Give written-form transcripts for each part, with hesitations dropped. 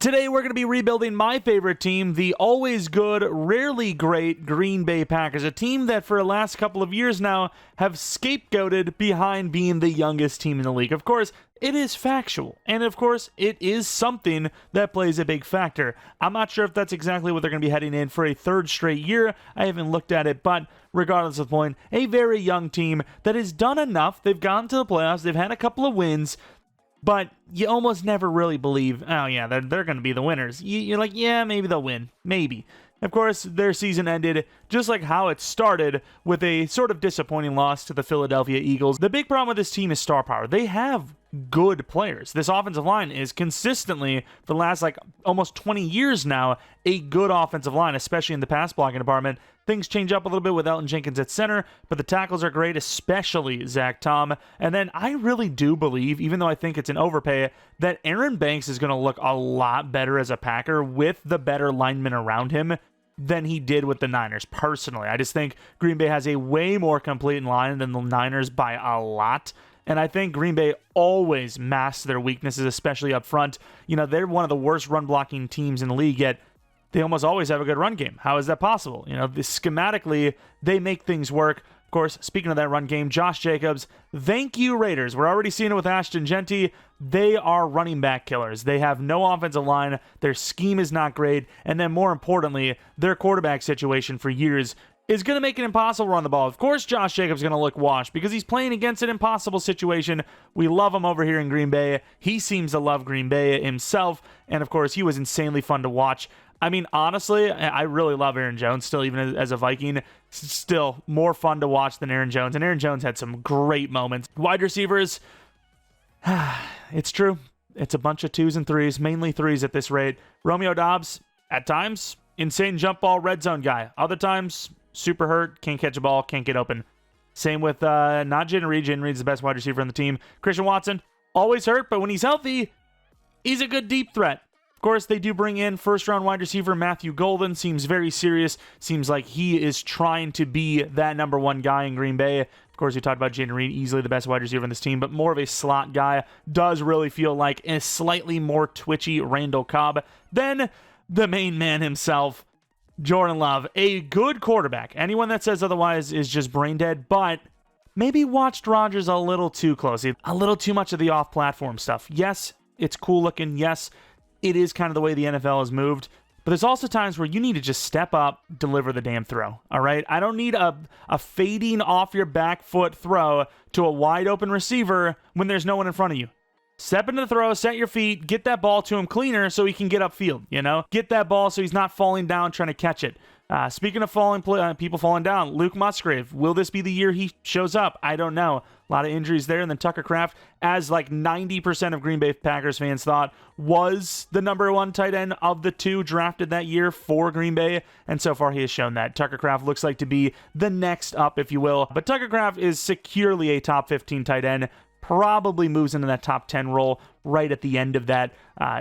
Today, we're going to be rebuilding my favorite team, the always good, rarely great Green Bay Packers, a team that for the last couple of years now have scapegoated behind being the youngest team in the league. Of course, it is factual, and of course, it is something that plays a big factor. I'm not sure if that's exactly what they're going to be heading in for a third straight year. I haven't looked at it, but regardless of the point, a very young team that has done enough. They've gotten to the playoffs. They've had a couple of wins. But you almost never really believe, oh yeah, they're going to be the winners. You're like, yeah, maybe they'll win. Maybe. Of course, their season ended just like how it started, with a sort of disappointing loss to the Philadelphia Eagles. The big problem with this team is star power. They have good players. This offensive line is consistently, for the last almost 20 years now, a good offensive line, especially in the pass blocking department. Things change up a little bit with Elton Jenkins at center, but the tackles are great, especially Zach Tom. And then I really do believe, even though I think it's an overpay, that Aaron Banks is going to look a lot better as a Packer with the better linemen around him than he did with the Niners, personally. I just think Green Bay has a way more complete line than the Niners by a lot. And I think Green Bay always masks their weaknesses, especially up front. You know, they're one of the worst run-blocking teams in the league, yet they almost always have a good run game. How is that possible? You know, schematically, they make things work. Of course, speaking of that run game, Josh Jacobs, thank you, Raiders. We're already seeing it with Ashton Genty. They are running back killers. They have no offensive line. Their scheme is not great. And then more importantly, their quarterback situation for years is going to make it impossible to run the ball. Of course, Josh Jacobs is going to look washed because he's playing against an impossible situation. We love him over here in Green Bay. He seems to love Green Bay himself. And of course, he was insanely fun to watch. I mean, honestly, I really love Aaron Jones still, even as a Viking. Still more fun to watch than Aaron Jones. And Aaron Jones had some great moments. Wide receivers, it's true. It's a bunch of 2s and 3s, mainly 3s at this rate. Romeo Doubs, at times, insane jump ball, red zone guy. Other times, super hurt, can't catch a ball, can't get open. Same with not Jaden Reed. Jaden Reed's the best wide receiver on the team. Christian Watson, always hurt, but when he's healthy, he's a good deep threat. Of course, they do bring in first-round wide receiver Matthew Golden. Seems very serious. Seems like he is trying to be that number one guy in Green Bay. Of course, we talked about Jaden Reed, easily the best wide receiver on this team, but more of a slot guy. Does really feel like a slightly more twitchy Randall Cobb than the main man himself, Jordan Love. A good quarterback. Anyone that says otherwise is just brain dead, but maybe watched Rodgers a little too closely. A little too much of the off-platform stuff. Yes, it's cool looking. Yes, it is kind of the way the NFL has moved. But there's also times where you need to just step up, deliver the damn throw. All right? I don't need a fading off your back foot throw to a wide open receiver when there's no one in front of you. Step into the throw, set your feet, get that ball to him cleaner so he can get upfield, you know? Get that ball so he's not falling down trying to catch it. Speaking of people falling down, Luke Musgrave, will this be the year he shows up? I don't know. A lot of injuries there. And then Tucker Kraft, as 90% of Green Bay Packers fans thought, was the number one tight end of the two drafted that year for Green Bay. And so far he has shown that. Tucker Kraft looks like to be the next up, if you will. But Tucker Kraft is securely a top 15 tight end. Probably moves into that top 10 role right at the end of that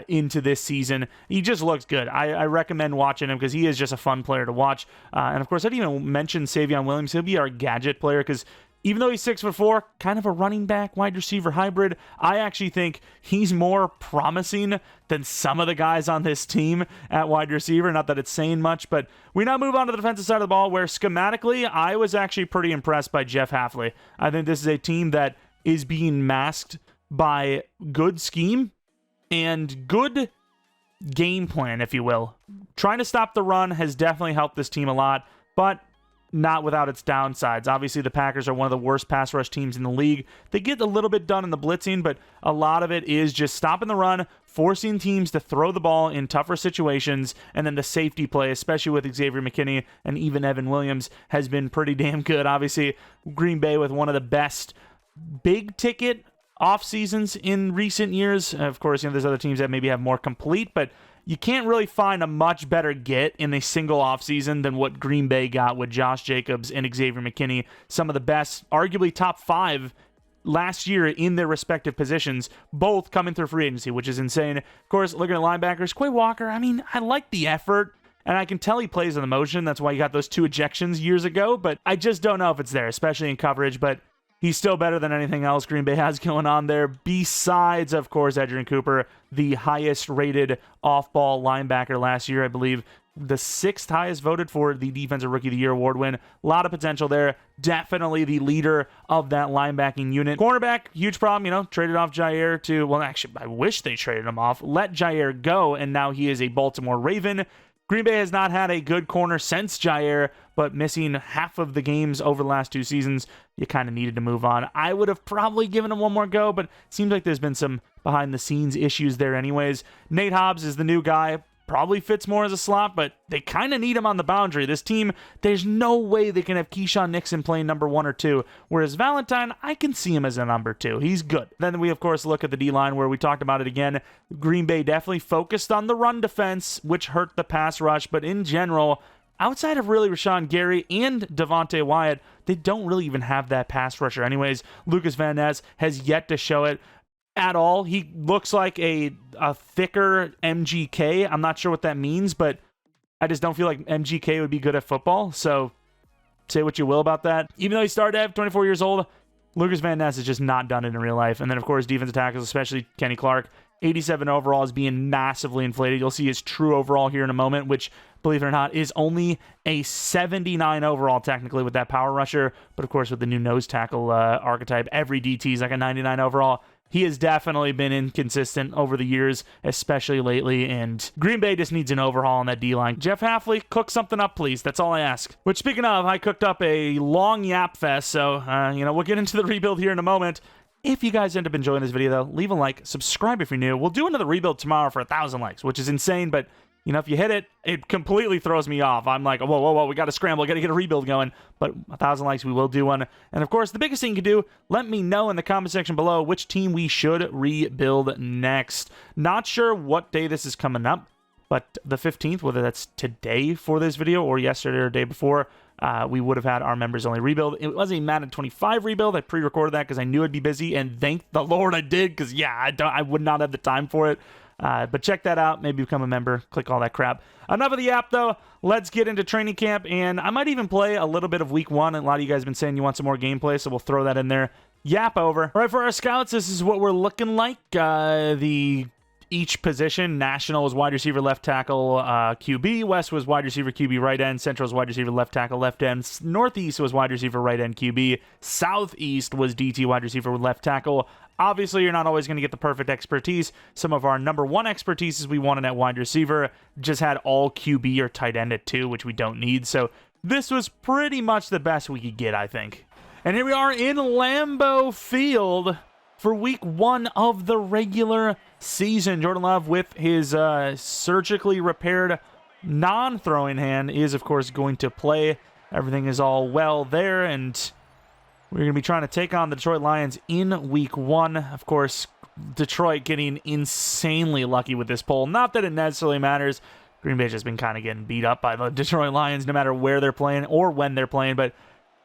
into this season. He just looks good. I recommend watching him because he is just a fun player to watch. And of course, I didn't even mention Savion Williams. He'll be our gadget player because even though he's 6'4", kind of a running back, wide receiver hybrid, I actually think he's more promising than some of the guys on this team at wide receiver. Not that it's saying much, but we now move on to the defensive side of the ball where schematically, I was actually pretty impressed by Jeff Hafley. I think this is a team that is being masked by good scheme and good game plan, if you will. Trying to stop the run has definitely helped this team a lot, but not without its downsides. Obviously, the Packers are one of the worst pass rush teams in the league. They get a little bit done in the blitzing, but a lot of it is just stopping the run, forcing teams to throw the ball in tougher situations, and then the safety play, especially with Xavier McKinney and even Evan Williams, has been pretty damn good. Obviously, Green Bay with one of the best big ticket off seasons in recent years. Of course, there's other teams that maybe have more complete, but you can't really find a much better get in a single off season than what Green Bay got with Josh Jacobs and Xavier McKinney. Some of the best, arguably top 5 last year in their respective positions, both coming through free agency, which is insane. Of course, looking at linebackers, Quay Walker, I like the effort. And I can tell he plays on the motion. That's why he got those 2 ejections years ago. But I just don't know if it's there, especially in coverage. But he's still better than anything else Green Bay has going on there, besides, of course, Adrian Cooper, the highest-rated off-ball linebacker last year, I believe. The 6th highest voted for the Defensive Rookie of the Year award win. A lot of potential there. Definitely the leader of that linebacking unit. Cornerback, huge problem, traded off Jair to, well, actually, I wish they traded him off. Let Jair go, and now he is a Baltimore Raven. Green Bay has not had a good corner since Jair, but missing half of the games over the last 2 seasons, you kind of needed to move on. I would have probably given him one more go, but it seems like there's been some behind-the-scenes issues there anyways. Nate Hobbs is the new guy. Probably fits more as a slot, but they kind of need him on the boundary. This team, there's no way they can have Keyshawn Nixon playing number 1 or 2, whereas Valentine, I can see him as a number 2. He's good. Then we, of course, look at the D-line where we talked about it again. Green Bay definitely focused on the run defense, which hurt the pass rush, but in general, outside of really Rashawn Gary and Devontae Wyatt, they don't really even have that pass rusher anyways. Lucas Van Ness has yet to show it at all. He looks like a thicker MGK. I'm not sure what that means, but I just don't feel like MGK would be good at football. So say what you will about that. Even though he started at 24 years old, Lucas Van Ness has just not done it in real life. And then, of course, defensive tackles, especially Kenny Clark. 87 overall is being massively inflated. You'll see his true overall here in a moment, which, believe it or not, is only a 79 overall technically with that power rusher. But, of course, with the new nose tackle archetype, every DT is like a 99 overall. He has definitely been inconsistent over the years, especially lately, and Green Bay just needs an overhaul on that D-line. Jeff Hafley, cook something up, please. That's all I ask. Which, speaking of, I cooked up a long yap fest, so, we'll get into the rebuild here in a moment. If you guys end up enjoying this video, though, leave a like, subscribe if you're new. We'll do another rebuild tomorrow for 1,000 likes, which is insane, but if you hit it, it completely throws me off. I'm like, whoa, we got to scramble, got to get a rebuild going. But 1,000 likes, we will do one. And of course, the biggest thing you can do, let me know in the comment section below which team we should rebuild next. Not sure what day this is coming up, but the 15th, whether that's today for this video or yesterday or day before, we would have had our members only rebuild. It was a Madden 25 rebuild. I pre-recorded that because I knew I'd be busy, and thank the Lord I did, because I would not have the time for it. But check that out. Maybe become a member. Click all that crap. Enough of the app, though. Let's get into training camp, and I might even play a little bit of week 1. And a lot of you guys have been saying you want some more gameplay, so we'll throw that in there. Yap over. All right, for our scouts, this is what we're looking like. Each position, National was wide receiver, left tackle, QB. West was wide receiver, QB, right end. Central was wide receiver, left tackle, left end. Northeast was wide receiver, right end, QB. Southeast was DT, wide receiver, left tackle. Obviously, you're not always going to get the perfect expertise. Some of our number 1 expertise we wanted at wide receiver just had all QB or tight end at 2, which we don't need. So this was pretty much the best we could get, I think. And here we are in Lambeau Field for week 1 of the regular season. Jordan Love, with his surgically repaired non-throwing hand, is, of course, going to play. Everything is all well there, and we're going to be trying to take on the Detroit Lions in week 1. Of course, Detroit getting insanely lucky with this poll. Not that it necessarily matters. Green Bay's just been kind of getting beat up by the Detroit Lions no matter where they're playing or when they're playing, but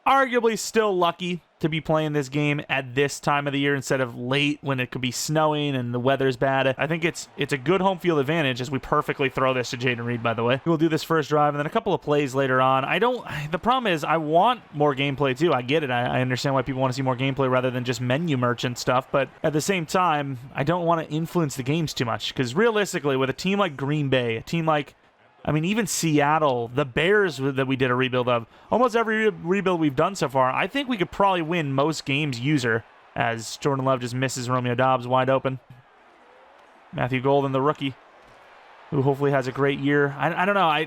arguably still lucky to be playing this game at this time of the year instead of late when it could be snowing and the weather's bad. I think it's a good home field advantage as we perfectly throw this to Jaden Reed, by the way. We'll do this first drive and then a couple of plays later on. The problem is I want more gameplay too. I get it. I understand why people want to see more gameplay rather than just menu merchant stuff, but at the same time, I don't want to influence the games too much because realistically, with a team like Green Bay, a team like even Seattle, the Bears that we did a rebuild of, almost every rebuild we've done so far, I think we could probably win most games user as Jordan Love just misses Romeo Doubs wide open. Matthew Golden, the rookie, who hopefully has a great year. I don't know.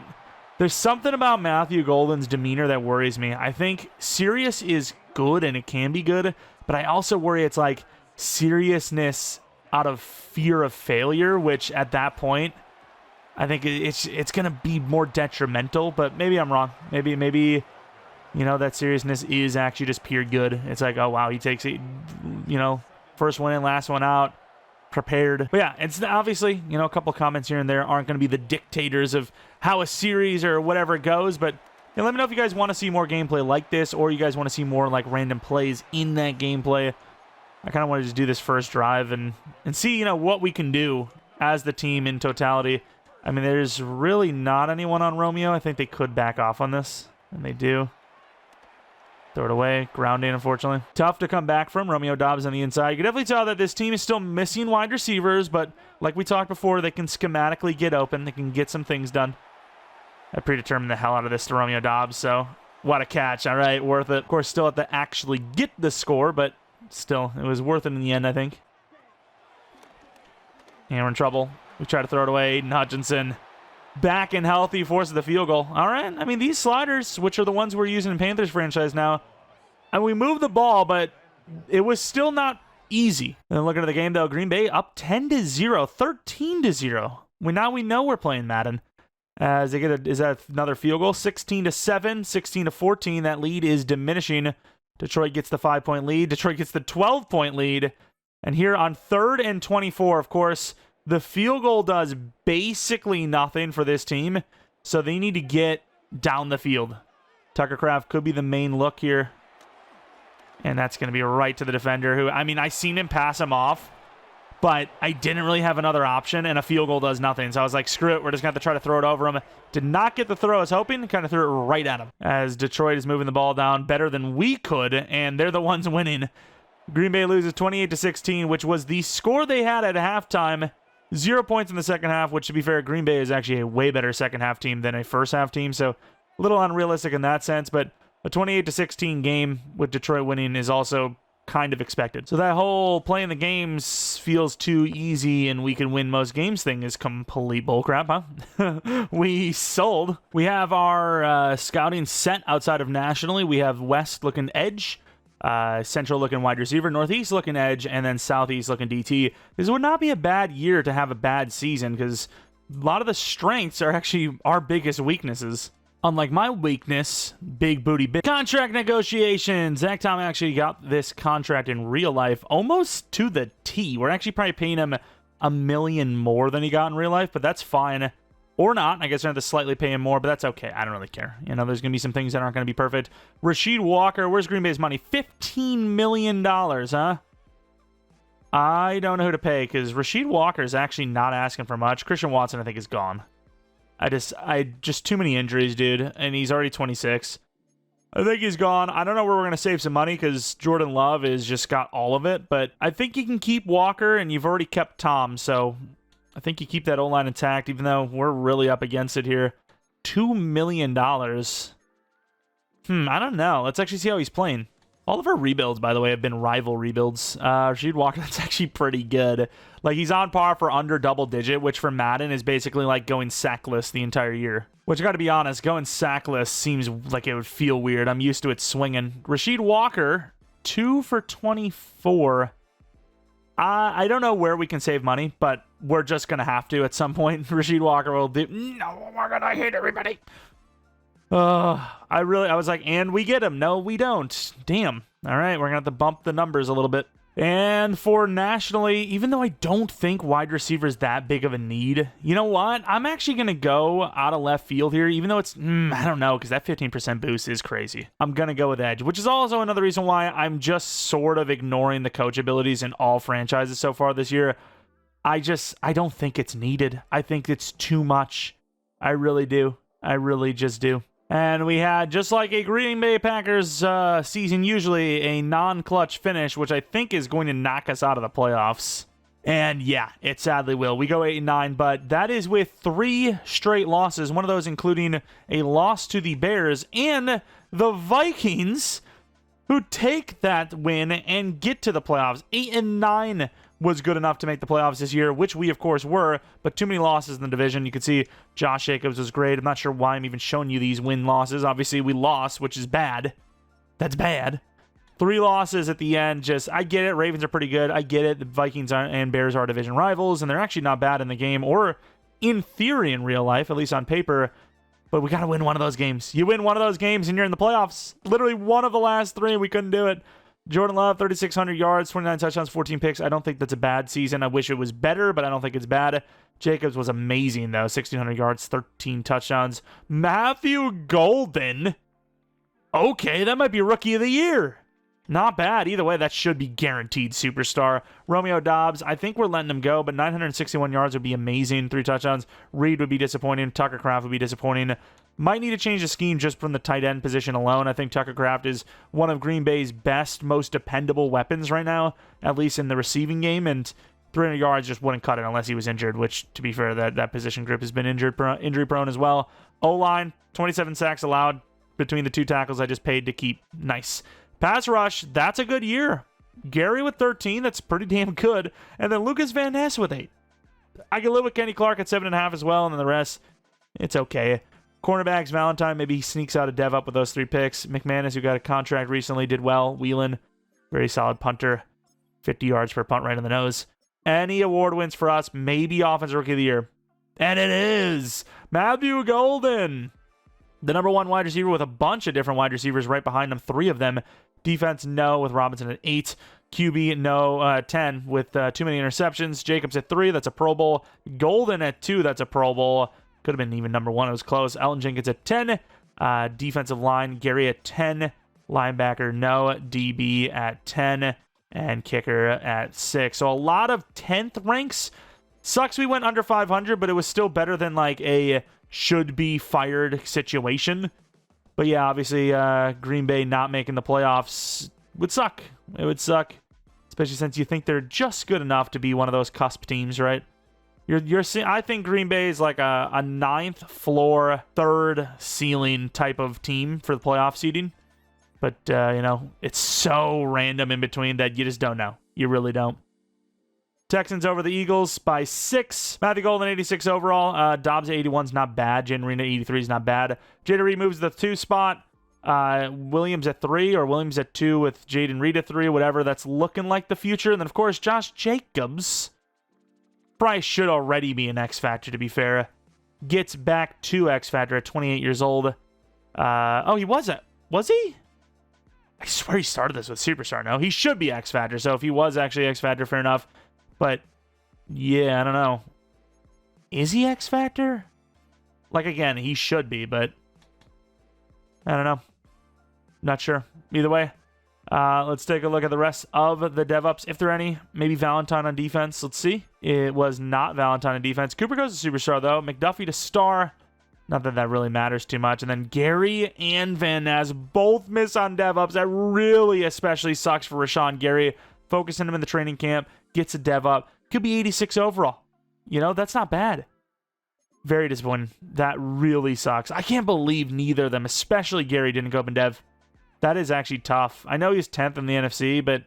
There's something about Matthew Golden's demeanor that worries me. I think serious is good and it can be good, but I also worry it's like seriousness out of fear of failure, which at that point, I think it's going to be more detrimental, but maybe I'm wrong. Maybe that seriousness is actually just pure good. It's like, oh, wow, he takes it, first one in, last one out, prepared. But yeah, it's obviously, a couple comments here and there aren't going to be the dictators of how a series or whatever goes, but let me know if you guys want to see more gameplay like this or you guys want to see more like random plays in that gameplay. I kind of want to just do this first drive and see, what we can do as the team in totality. There's really not anyone on Romeo. I think they could back off on this, and they do. Throw it away. Grounding, unfortunately. Tough to come back from. Romeo Dobbs on the inside. You can definitely tell that this team is still missing wide receivers, but like we talked before, they can schematically get open. They can get some things done. I predetermined the hell out of this to Romeo Dobbs, so what a catch. All right, worth it. Of course, still have to actually get the score, but still, it was worth it in the end, I think. And we're in trouble. We try to throw it away. Aiden Hutchinson back and healthy, forces the field goal. All right, I mean, these sliders, which are the ones we're using in Panthers franchise now, and we moved the ball, but it was still not easy. And looking at the game, though, Green Bay up 10-0, 13-0. Now we know we're playing Madden. As they get is that another field goal? 16-7, 16-14. That lead is diminishing. Detroit gets the 5-point lead. Detroit gets the 12-point lead. And here on 3rd and 24, of course, the field goal does basically nothing for this team, so they need to get down the field. Tucker Kraft could be the main look here. And that's going to be right to the defender, who, I mean, I seen him pass him off, but I didn't really have another option, and a field goal does nothing. So I was like, screw it, we're just going to have to try to throw it over him. Did not get the throw I was hoping, kind of threw it right at him. As Detroit is moving the ball down better than we could, and they're the ones winning. Green Bay loses 28-16, which was the score they had at halftime. 0 points in the second half, which, to be fair, Green Bay is actually a way better second half team than a first half team, so a little unrealistic in that sense, but a 28-16 game with Detroit winning is also kind of expected. So that whole playing the games feels too easy and we can win most games thing is complete bullcrap, huh? We sold. We have our scouting set outside of nationally. We have West looking edge, Central looking wide receiver, Northeast looking edge, and then Southeast looking DT. This would not be a bad year to have a bad season because a lot of the strengths are actually our biggest weaknesses. Unlike my weakness, big booty bitch. Contract negotiations. Zach Tom actually got this contract in real life almost to the T. We're actually probably paying him $1 million more than he got in real life, but that's fine. Or not. I guess we're going to have to slightly pay him more, but that's okay. I don't really care. You know, there's going to be some things that aren't going to be perfect. Rasheed Walker. Where's Green Bay's money? $15 million, huh? I don't know who to pay because Rasheed Walker is actually not asking for much. Christian Watson, I think, is gone. I just too many injuries, dude, and he's already 26. I think he's gone. I don't know where we're going to save some money because Jordan Love has just got all of it, but I think you can keep Walker, and you've already kept Tom, so I think you keep that O-line intact, even though we're really up against it here. $2 million. I don't know. Let's actually see how he's playing. All of our rebuilds, by the way, have been rival rebuilds. Rasheed Walker, that's actually pretty good. Like, he's on par for under double digit, which for Madden is basically like going sackless the entire year. Which, I gotta be honest, going sackless seems like it would feel weird. I'm used to it swinging. Rasheed Walker, 2 for 24. I don't know where we can save money, but we're just gonna have to at some point. Rasheed Walker will do... No, we're gonna hit everybody. I was like, and we get him. No, we don't. Damn. All right, we're going to have to bump the numbers a little bit. And for nationally, even though I don't think wide receiver is that big of a need, you know what? I'm actually going to go out of left field here, even though it's, I don't know, because that 15% boost is crazy. I'm going to go with edge, which is also another reason why I'm just sort of ignoring the coach abilities in all franchises so far this year. I don't think it's needed. I think it's too much. I really do. I really just do. And we had, just like a Green Bay Packers season usually, a non-clutch finish, which I think is going to knock us out of the playoffs. And yeah, it sadly will. We go 8-9, but that is with 3 straight losses, one of those including a loss to the Bears and the Vikings, who take that win and get to the playoffs. 8-9 was good enough to make the playoffs this year, which we, of course, were, but too many losses in the division. You can see Josh Jacobs was great. I'm not sure why I'm even showing you these win-losses. Obviously, we lost, which is bad. That's bad. 3 losses at the end. I get it. Ravens are pretty good. I get it. The Vikings and Bears are division rivals, and they're actually not bad in the game, or in theory in real life, at least on paper, but we got to win one of those games. You win one of those games, and you're in the playoffs. Literally one of the last 3, and we couldn't do it. Jordan Love, 3,600 yards, 29 touchdowns, 14 picks. I don't think that's a bad season. I wish it was better, but I don't think it's bad. Jacobs was amazing, though. 1,600 yards, 13 touchdowns. Matthew Golden. Okay, that might be Rookie of the Year. Not bad. Either way, that should be guaranteed superstar. Romeo Dobbs, I think we're letting him go, but 961 yards would be amazing. 3 touchdowns. Reed would be disappointing. Tucker Kraft would be disappointing. Might need to change the scheme just from the tight end position alone. I think Tucker Kraft is one of Green Bay's best, most dependable weapons right now, at least in the receiving game, and 300 yards just wouldn't cut it unless he was injured, which, to be fair, that position group has been injury-prone as well. O-line, 27 sacks allowed between the 2 tackles I just paid to keep. Nice. Pass rush, that's a good year. Gary with 13, that's pretty damn good. And then Lucas Van Ness with 8. I can live with Kenny Clark at 7.5 as well, and then the rest, it's okay. Cornerbacks, Valentine, maybe he sneaks out a dev up with those 3 picks. McManus, who got a contract recently, did well. Whelan, very solid punter. 50 yards per punt right in the nose. Any award wins for us, maybe Offensive Rookie of the Year. And it is Matthew Golden. The number 1 wide receiver with a bunch of different wide receivers right behind him. 3 of them. Defense, no, with Robinson at 8. QB, no, 10 with too many interceptions. Jacobs at 3, that's a Pro Bowl. Golden at 2, that's a Pro Bowl. Could have been even number 1, it was close. Elton Jenkins at 10. Defensive line, Gary at 10. Linebacker, no. DB at 10. And kicker at 6. So a lot of 10th ranks. Sucks we went under 500, but it was still better than like a should-be fired situation. But yeah, obviously Green Bay not making the playoffs would suck. It would suck, especially since you think they're just good enough to be one of those cusp teams, right? You're seeing. I think Green Bay is like a 9th floor, 3rd ceiling type of team for the playoff seeding. But, it's so random in between that you just don't know. You really don't. Texans over the Eagles by 6. Matthew Golden, 86 overall. Dobbs, 81 is not bad. Jen Rena, 83 is not bad. Jaden Reed moves to the 2 spot. Williams at 3 or Williams at 2 with Jaden Reed at 3, whatever. That's looking like the future. And then, of course, Josh Jacobs probably should already be an X Factor, to be fair. Gets back to X Factor at 28 years old. He wasn't. Was he? I swear he started this with Superstar. No, he should be X Factor. So if he was actually X Factor, fair enough. But, yeah, I don't know. Is he X Factor? Like, again, he should be, but I don't know. Not sure. Either way, let's take a look at the rest of the dev-ups, if there are any. Maybe Valentine on defense. Let's see. It was not Valentine on defense. Cooper goes to Superstar, though. McDuffie to Star. Not that that really matters too much. And then Gary and Van Ness both miss on dev-ups. That really especially sucks for Rashawn Gary. Focusing him in the training camp. Gets a dev-up. Could be 86 overall. That's not bad. Very disappointing. That really sucks. I can't believe neither of them, especially Gary, didn't go up in dev. That is actually tough. I know he's 10th in the NFC, but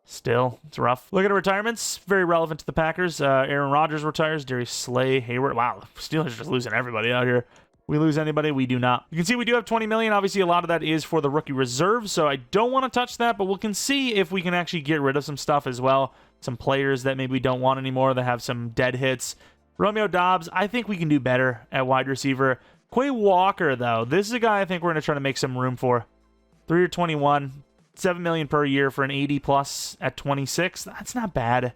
still, it's rough. Look at retirements. Very relevant to the Packers. Aaron Rodgers retires. Darius Slay, Hayward. Wow, Steelers are just losing everybody out here. We lose anybody? We do not. You can see we do have $20 million. Obviously, a lot of that is for the rookie reserve, so I don't want to touch that, but we can see if we can actually get rid of some stuff as well. Some players that maybe we don't want anymore that have some dead hits. Romeo Dobbs, I think we can do better at wide receiver. Quay Walker, though, this is a guy I think we're going to try to make some room for. 3 or 21, $7 million per year for an 80 plus at 26. That's not bad.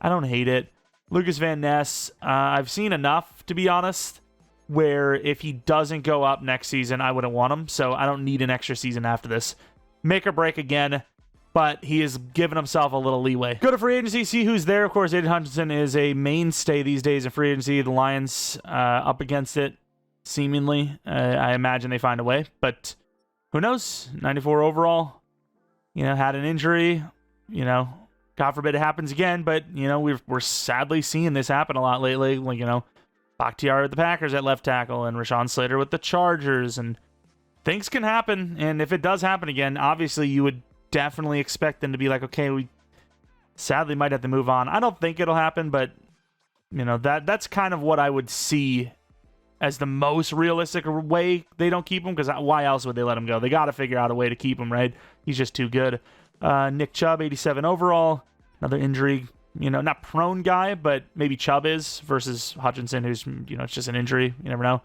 I don't hate it. Lucas Van Ness, I've seen enough, to be honest, where if he doesn't go up next season, I wouldn't want him. So I don't need an extra season after this. Make or break again, but he has given himself a little leeway. Go to free agency, see who's there. Of course, Aiden Hutchinson is a mainstay these days in free agency. The Lions up against it, seemingly. I imagine they find a way, but who knows? 94 overall. Had an injury. God forbid it happens again, but, we're sadly seeing this happen a lot lately. Like, Bakhtiari with the Packers at left tackle and Rashawn Slater with the Chargers, and things can happen. And if it does happen again, obviously you would definitely expect them to be like, okay, we sadly might have to move on. I don't think it'll happen, but, that's kind of what I would see as the most realistic way they don't keep him, because why else would they let him go? They got to figure out a way to keep him, right? He's just too good. Nick Chubb, 87 overall. Another injury, not prone guy, but maybe Chubb is versus Hutchinson, who's, it's just an injury. You never know.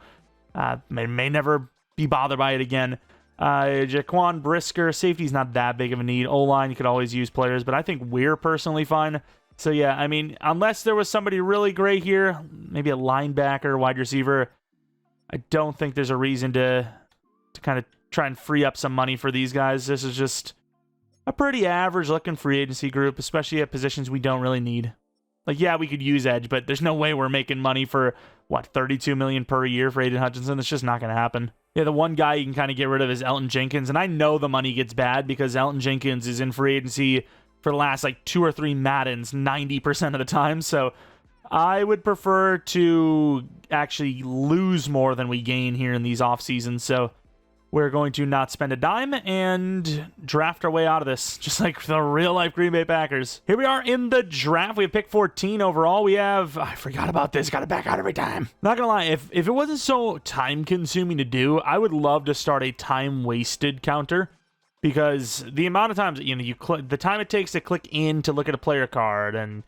May never be bothered by it again. Jaquan Brisker, safety's not that big of a need. O-line, you could always use players, but I think we're personally fine. So yeah, I mean, unless there was somebody really great here, maybe a linebacker, wide receiver, I don't think there's a reason to kind of try and free up some money for these guys. This is just a pretty average-looking free agency group, especially at positions we don't really need. Like, yeah, we could use edge, but there's no way we're making money for what, 32 million per year for Aiden Hutchinson? It's just not going to happen. Yeah, the one guy you can kind of get rid of is Elton Jenkins, and I know the money gets bad because Elton Jenkins is in free agency for the last like 2 or 3 Maddens 90% of the time, so I would prefer to actually lose more than we gain here in these off seasons. So we're going to not spend a dime and draft our way out of this, just like the real-life Green Bay Packers. Here we are in the draft. We have pick 14 overall. We have... I forgot about this. Got to back out every time. Not going to lie, if it wasn't so time-consuming to do, I would love to start a time-wasted counter, because the amount of times, you click, the time it takes to click in to look at a player card and,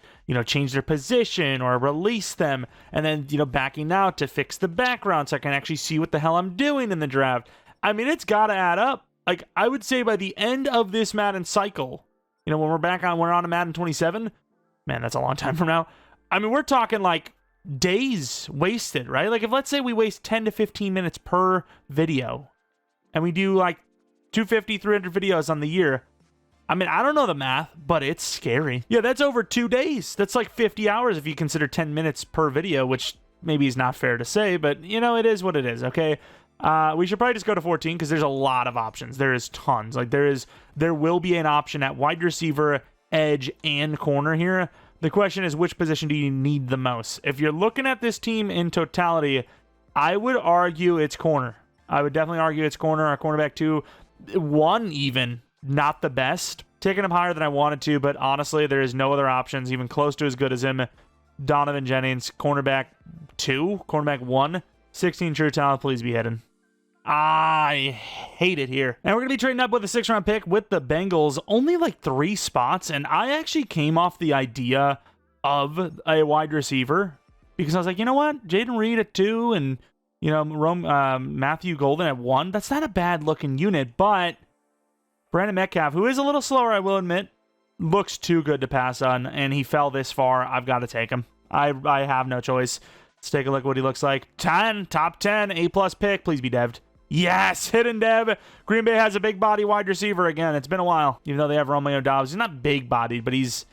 change their position or release them, and then, backing out to fix the background so I can actually see what the hell I'm doing in the draft. I mean, it's got to add up. Like, I would say by the end of this Madden cycle, when we're on a Madden 27, man, that's a long time from now. I mean, we're talking like days wasted, right? Like, if let's say we waste 10 to 15 minutes per video and we do like 250, 300 videos on the year. I mean, I don't know the math, but it's scary. Yeah, that's over 2 days. That's like 50 hours if you consider 10 minutes per video, which maybe is not fair to say, but it is what it is, okay? We should probably just go to 14 because there's a lot of options. There is tons. Like there will be an option at wide receiver, edge, and corner here. The question is, which position do you need the most? If you're looking at this team in totality, I would argue it's corner. I would definitely argue it's corner. Our cornerback 2, 1 even, not the best. Taking him higher than I wanted to, but honestly, there is no other options even close to as good as him. Donovan Jennings, cornerback 2, cornerback 1, 16 true talent, please be hidden. I hate it here. And we're going to be trading up with a 6th-round pick with the Bengals. Only like 3 spots, and I actually came off the idea of a wide receiver because I was like, you know what? Jaden Reed at 2 and, Matthew Golden at 1. That's not a bad-looking unit, but Brandon Metcalf, who is a little slower, I will admit, looks too good to pass on, and he fell this far. I've got to take him. I have no choice. Let's take a look at what he looks like. 10, top 10, A-plus pick. Please be dev'd. Yes, hidden dev. Green Bay has a big body wide receiver again. It's been a while, even though they have Romeo Dobbs. He's not big bodied, but he's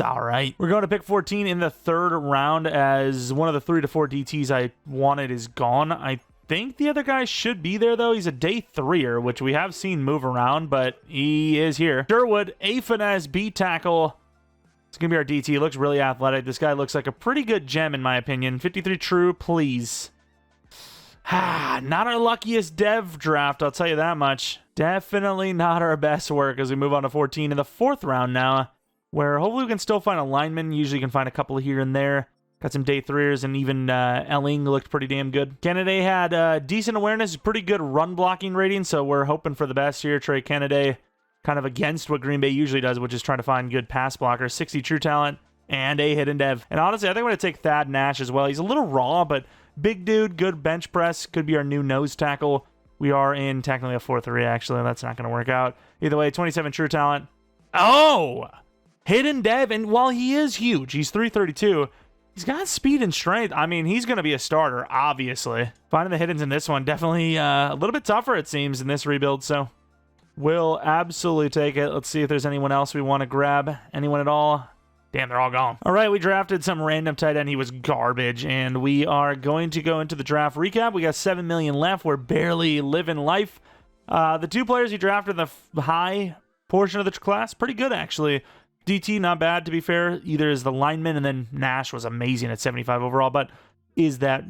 all right. We're going to pick 14 in the 3rd round as one of the 3 to 4 DTs I wanted is gone. I think the other guy should be there, though. He's a day 3er, which we have seen move around, but he is here. Sherwood, A finesse, B tackle. It's going to be our DT. He looks really athletic. This guy looks like a pretty good gem, in my opinion. 53 true, please. Not our luckiest dev draft, I'll tell you that much. Definitely not our best work as we move on to 14 in the 4th round now, where hopefully we can still find a lineman. Usually you can find a couple here and there. Got some day 3ers, and even Elling looked pretty damn good. Kennedy had decent awareness, pretty good run blocking rating, so we're hoping for the best here. Trey Kennedy, kind of against what Green Bay usually does, which is try to find good pass blockers. 60 true talent, and a hidden dev. And honestly, I think I'm going to take Thad Nash as well. He's a little raw, but big dude, good bench press, could be our new nose tackle. We are in technically a 4-3, actually. That's not going to work out. Either way, 27 true talent. Oh! Hidden dev, and while he is huge, he's 332, he's got speed and strength. I mean, he's going to be a starter, obviously. Finding the hiddens in this one, definitely a little bit tougher, it seems, in this rebuild, so we'll absolutely take it. Let's see if there's anyone else we want to grab. Anyone at all? Damn, they're all gone. All right, we drafted some random tight end. He was garbage, and we are going to go into the draft recap. We got 7 million left. We're barely living life. The 2 players he drafted in the high portion of the class, pretty good, actually. DT, not bad, to be fair. Either is the lineman, and then Nash was amazing at 75 overall, but is that,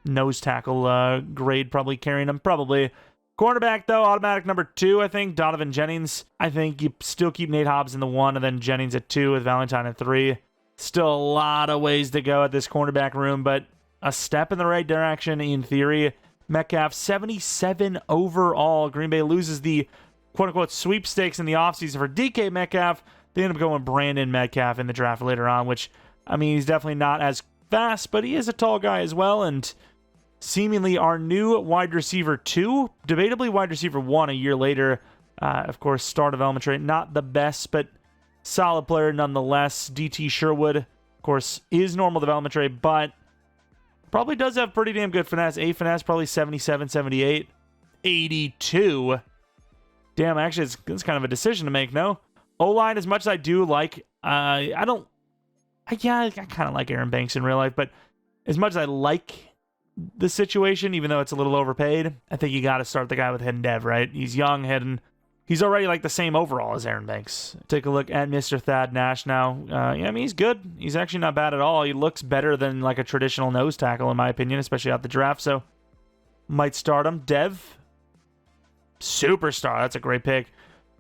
nose tackle grade probably carrying him? Probably. Cornerback, though, automatic number 2, I think. Donovan Jennings. I think you still keep Nate Hobbs in the 1, and then Jennings at 2 with Valentine at 3. Still a lot of ways to go at this cornerback room, but a step in the right direction in theory. Metcalf, 77 overall. Green Bay loses the quote-unquote sweepstakes in the offseason for DK Metcalf. They end up going Brandon Metcalf in the draft later on, which, I mean, he's definitely not as fast, but he is a tall guy as well, and seemingly our new wide receiver 2, debatably wide receiver 1 a year later. Of course, star development rate, not the best, but solid player nonetheless. DT Sherwood, of course, is normal development rate, but probably does have pretty damn good finesse. A finesse, probably 77, 78, 82. Damn, actually, it's kind of a decision to make, no? O-line, as much as I do like, I kind of like Aaron Banks in real life, but as much as I like the situation, even though it's a little overpaid, I think you got to start the guy with hidden dev, right? He's young, hidden. He's already like the same overall as Aaron Banks. Take a look at Mr. Thad Nash now. Yeah, I mean, he's good. He's actually not bad at all. He looks better than like a traditional nose tackle, in my opinion, especially out the draft. So might start him. Dev, superstar. That's a great pick.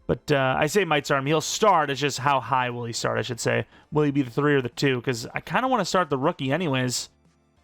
But I say might start him. He'll start. It's just how high will he start, I should say. Will he be the 3 or the 2? Because I kind of want to start the rookie anyways.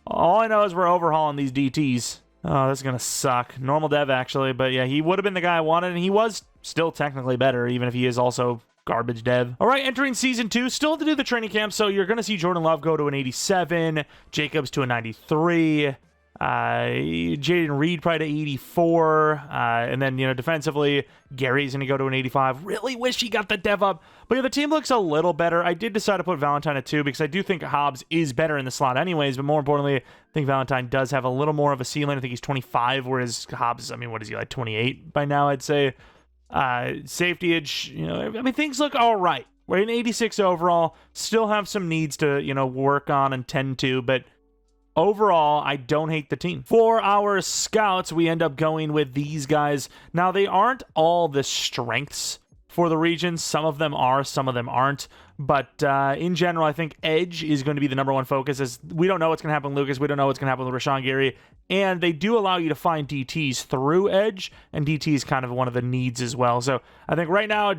All I know is we're overhauling these DTs. Oh, this is going to suck. Normal dev, actually. But yeah, he would have been the guy I wanted, and he was still technically better, even if he is also garbage dev. All right, entering Season 2. Still have to do the training camp, so you're going to see Jordan Love go to an 87, Jacobs to a 93, Jaden Reed probably to 84, and then, defensively, Gary's going to go to an 85. Really wish he got the dev up, but yeah, the team looks a little better. I did decide to put Valentine at 2 because I do think Hobbs is better in the slot anyways, but more importantly, I think Valentine does have a little more of a ceiling. I think he's 25, whereas Hobbs, I mean, what is he, like 28 by now, I'd say. Safety edge, I mean, things look all right. We're in 86 overall, still have some needs to, work on and tend to, but overall, I don't hate the team. For our scouts, we end up going with these guys. Now, they aren't all the strengths for the region. Some of them are, some of them aren't. But in general, I think edge is going to be the number one focus. As we don't know what's going to happen with Lucas. We don't know what's going to happen with Rashawn Gary. And they do allow you to find DTs through edge. And DT is kind of one of the needs as well. So I think right now,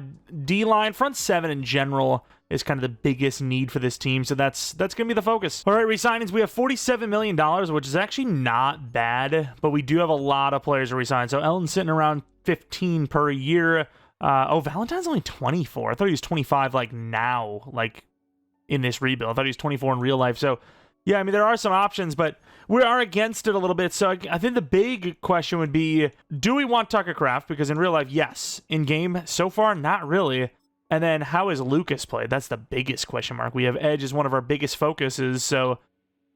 D-line, front 7 in general is kind of the biggest need for this team. So that's going to be the focus. All right, resignings. We have $47 million, which is actually not bad. But we do have a lot of players to resign. So Elton's sitting around 15 per year. Valentine's only 24. I thought he was 25 like now, like in this rebuild. I thought he was 24 in real life. So yeah, I mean, there are some options, but we are against it a little bit. So I think the big question would be, do we want Tucker Kraft? Because in real life, yes. In game, so far, not really. And then how is Lucas played? That's the biggest question mark. We have edge as one of our biggest focuses. So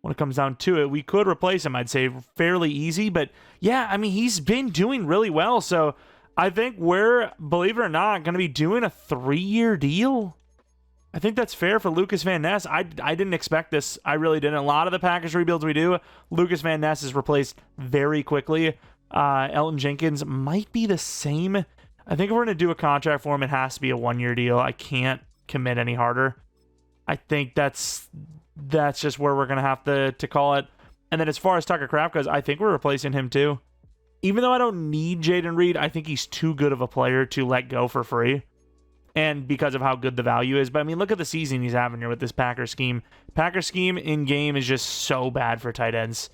when it comes down to it, we could replace him, I'd say, fairly easy. But yeah, I mean, he's been doing really well. So I think we're, believe it or not, going to be doing a 3-year deal. I think that's fair for Lucas Van Ness. I didn't expect this. I really didn't. A lot of the package rebuilds we do, Lucas Van Ness is replaced very quickly. Elton Jenkins might be the same. I think if we're going to do a contract for him, it has to be a 1-year deal. I can't commit any harder. I think that's just where we're going to have to call it. And then as far as Tucker Kraft goes, I think we're replacing him too. Even though I don't need Jaden Reed, I think he's too good of a player to let go for free. And because of how good the value is. But I mean, look at the season he's having here with this Packer scheme. Packer scheme in game is just so bad for tight ends.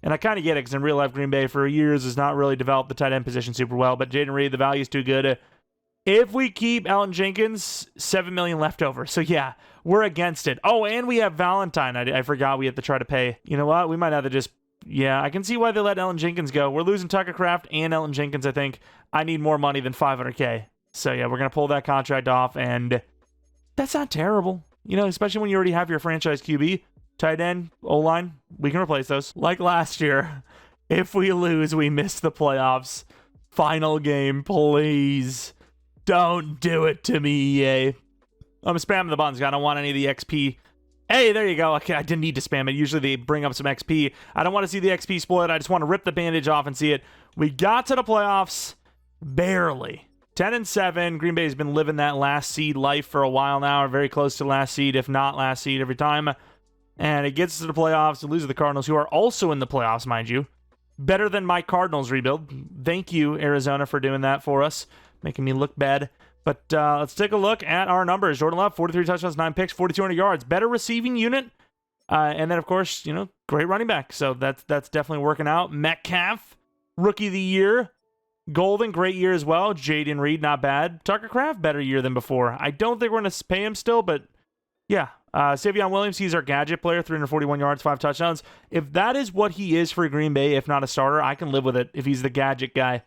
And I kind of get it, because in real life, Green Bay for years has not really developed the tight end position super well. But Jaden Reed, the value is too good. If we keep Elton Jenkins, $7 million left over. So yeah, we're against it. Oh, and we have Valentine. I forgot we have to try to pay. You know what? We might have to just... Yeah, I can see why they let Elton Jenkins go. We're losing Tucker Kraft and Elton Jenkins, I think. I need more money than $500K. So yeah, we're going to pull that contract off, and that's not terrible. Especially when you already have your franchise QB, tight end, O-line, we can replace those. Like last year, if we lose, we miss the playoffs. Final game, please. Don't do it to me, EA. I'm spamming the buttons. I don't want any of the XP. Hey, there you go. Okay, I didn't need to spam it. Usually they bring up some XP. I don't want to see the XP spoiled. I just want to rip the bandage off and see it. We got to the playoffs. Barely. 10-7. Green Bay's been living that last seed life for a while now. Or very close to last seed, if not last seed every time. And it gets to the playoffs. It loses the Cardinals, who are also in the playoffs, mind you. Better than my Cardinals rebuild. Thank you, Arizona, for doing that for us. Making me look bad. But let's take a look at our numbers. Jordan Love, 43 touchdowns, 9 picks, 4,200 yards. Better receiving unit. And then, of course, great running back. So that's definitely working out. Metcalf, rookie of the year. Golden, great year as well. Jaden Reed, not bad. Tucker Kraft, better year than before. I don't think we're going to pay him still, but yeah. Savion Williams, he's our gadget player, 341 yards, 5 touchdowns. If that is what he is for Green Bay, if not a starter, I can live with it if he's the gadget guy,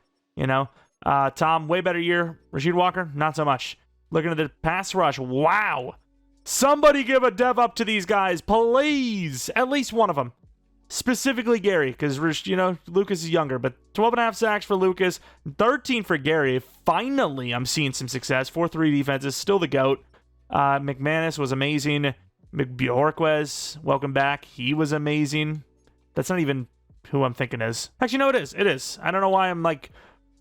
Tom, way better year. Rasheed Walker, not so much. Looking at the pass rush, wow. Somebody give a dev up to these guys, please. At least one of them. Specifically Gary, because, Lucas is younger, but 12.5 sacks for Lucas, 13 for Gary. Finally, I'm seeing some success. 4-3 defenses, still the GOAT. McManus was amazing. Bjorquez, welcome back. He was amazing. That's not even who I'm thinking is. Actually, no, it is. It is. I don't know why I'm like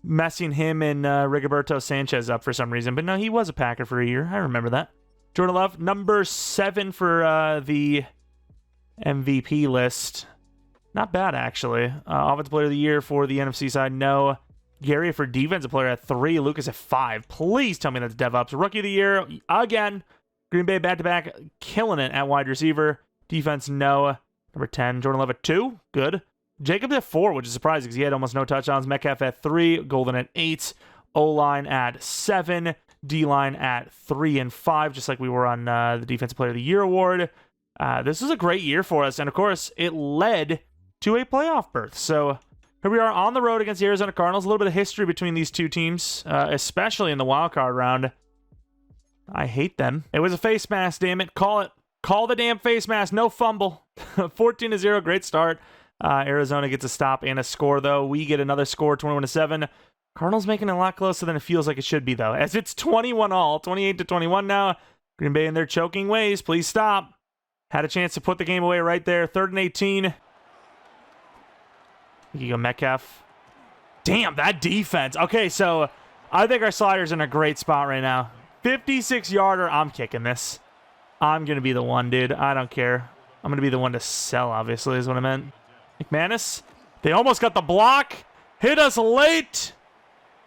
messing him and Rigoberto Sanchez up for some reason, but no, he was a Packer for a year. I remember that. Jordan Love, number 7 for the MVP list. Not bad, actually. Offensive Player of the Year for the NFC side, no. Gary for Defensive Player at 3. Lucas at 5. Please tell me that's DevOps. Rookie of the Year, again. Green Bay back-to-back, killing it at wide receiver. Defense, no. Number 10, Jordan Love at 2. Good. Jacobs at 4, which is surprising because he had almost no touchdowns. Metcalf at 3. Golden at 8. O-line at 7. D-line at 3 and 5, just like we were on the Defensive Player of the Year award. This was a great year for us, and of course, it led to a playoff berth. So here we are on the road against the Arizona Cardinals. A little bit of history between these two teams, especially in the wild card round. I hate them. It was a face mask, damn it. Call it. Call the damn face mask. No fumble. 14-0. Great start. Arizona gets a stop and a score, though. We get another score, 21-7. Cardinals making it a lot closer than it feels like it should be, though, as it's 21-all, 28-21 now. Green Bay in their choking ways. Please stop. Had a chance to put the game away right there. 3rd and 18. You go Metcalf. Damn, that defense. Okay, so I think our slider's in a great spot right now. 56-yarder. I'm kicking this. I'm going to be the one, dude. I don't care. I'm going to be the one to sell, obviously, is what I meant. McManus. They almost got the block. Hit us late.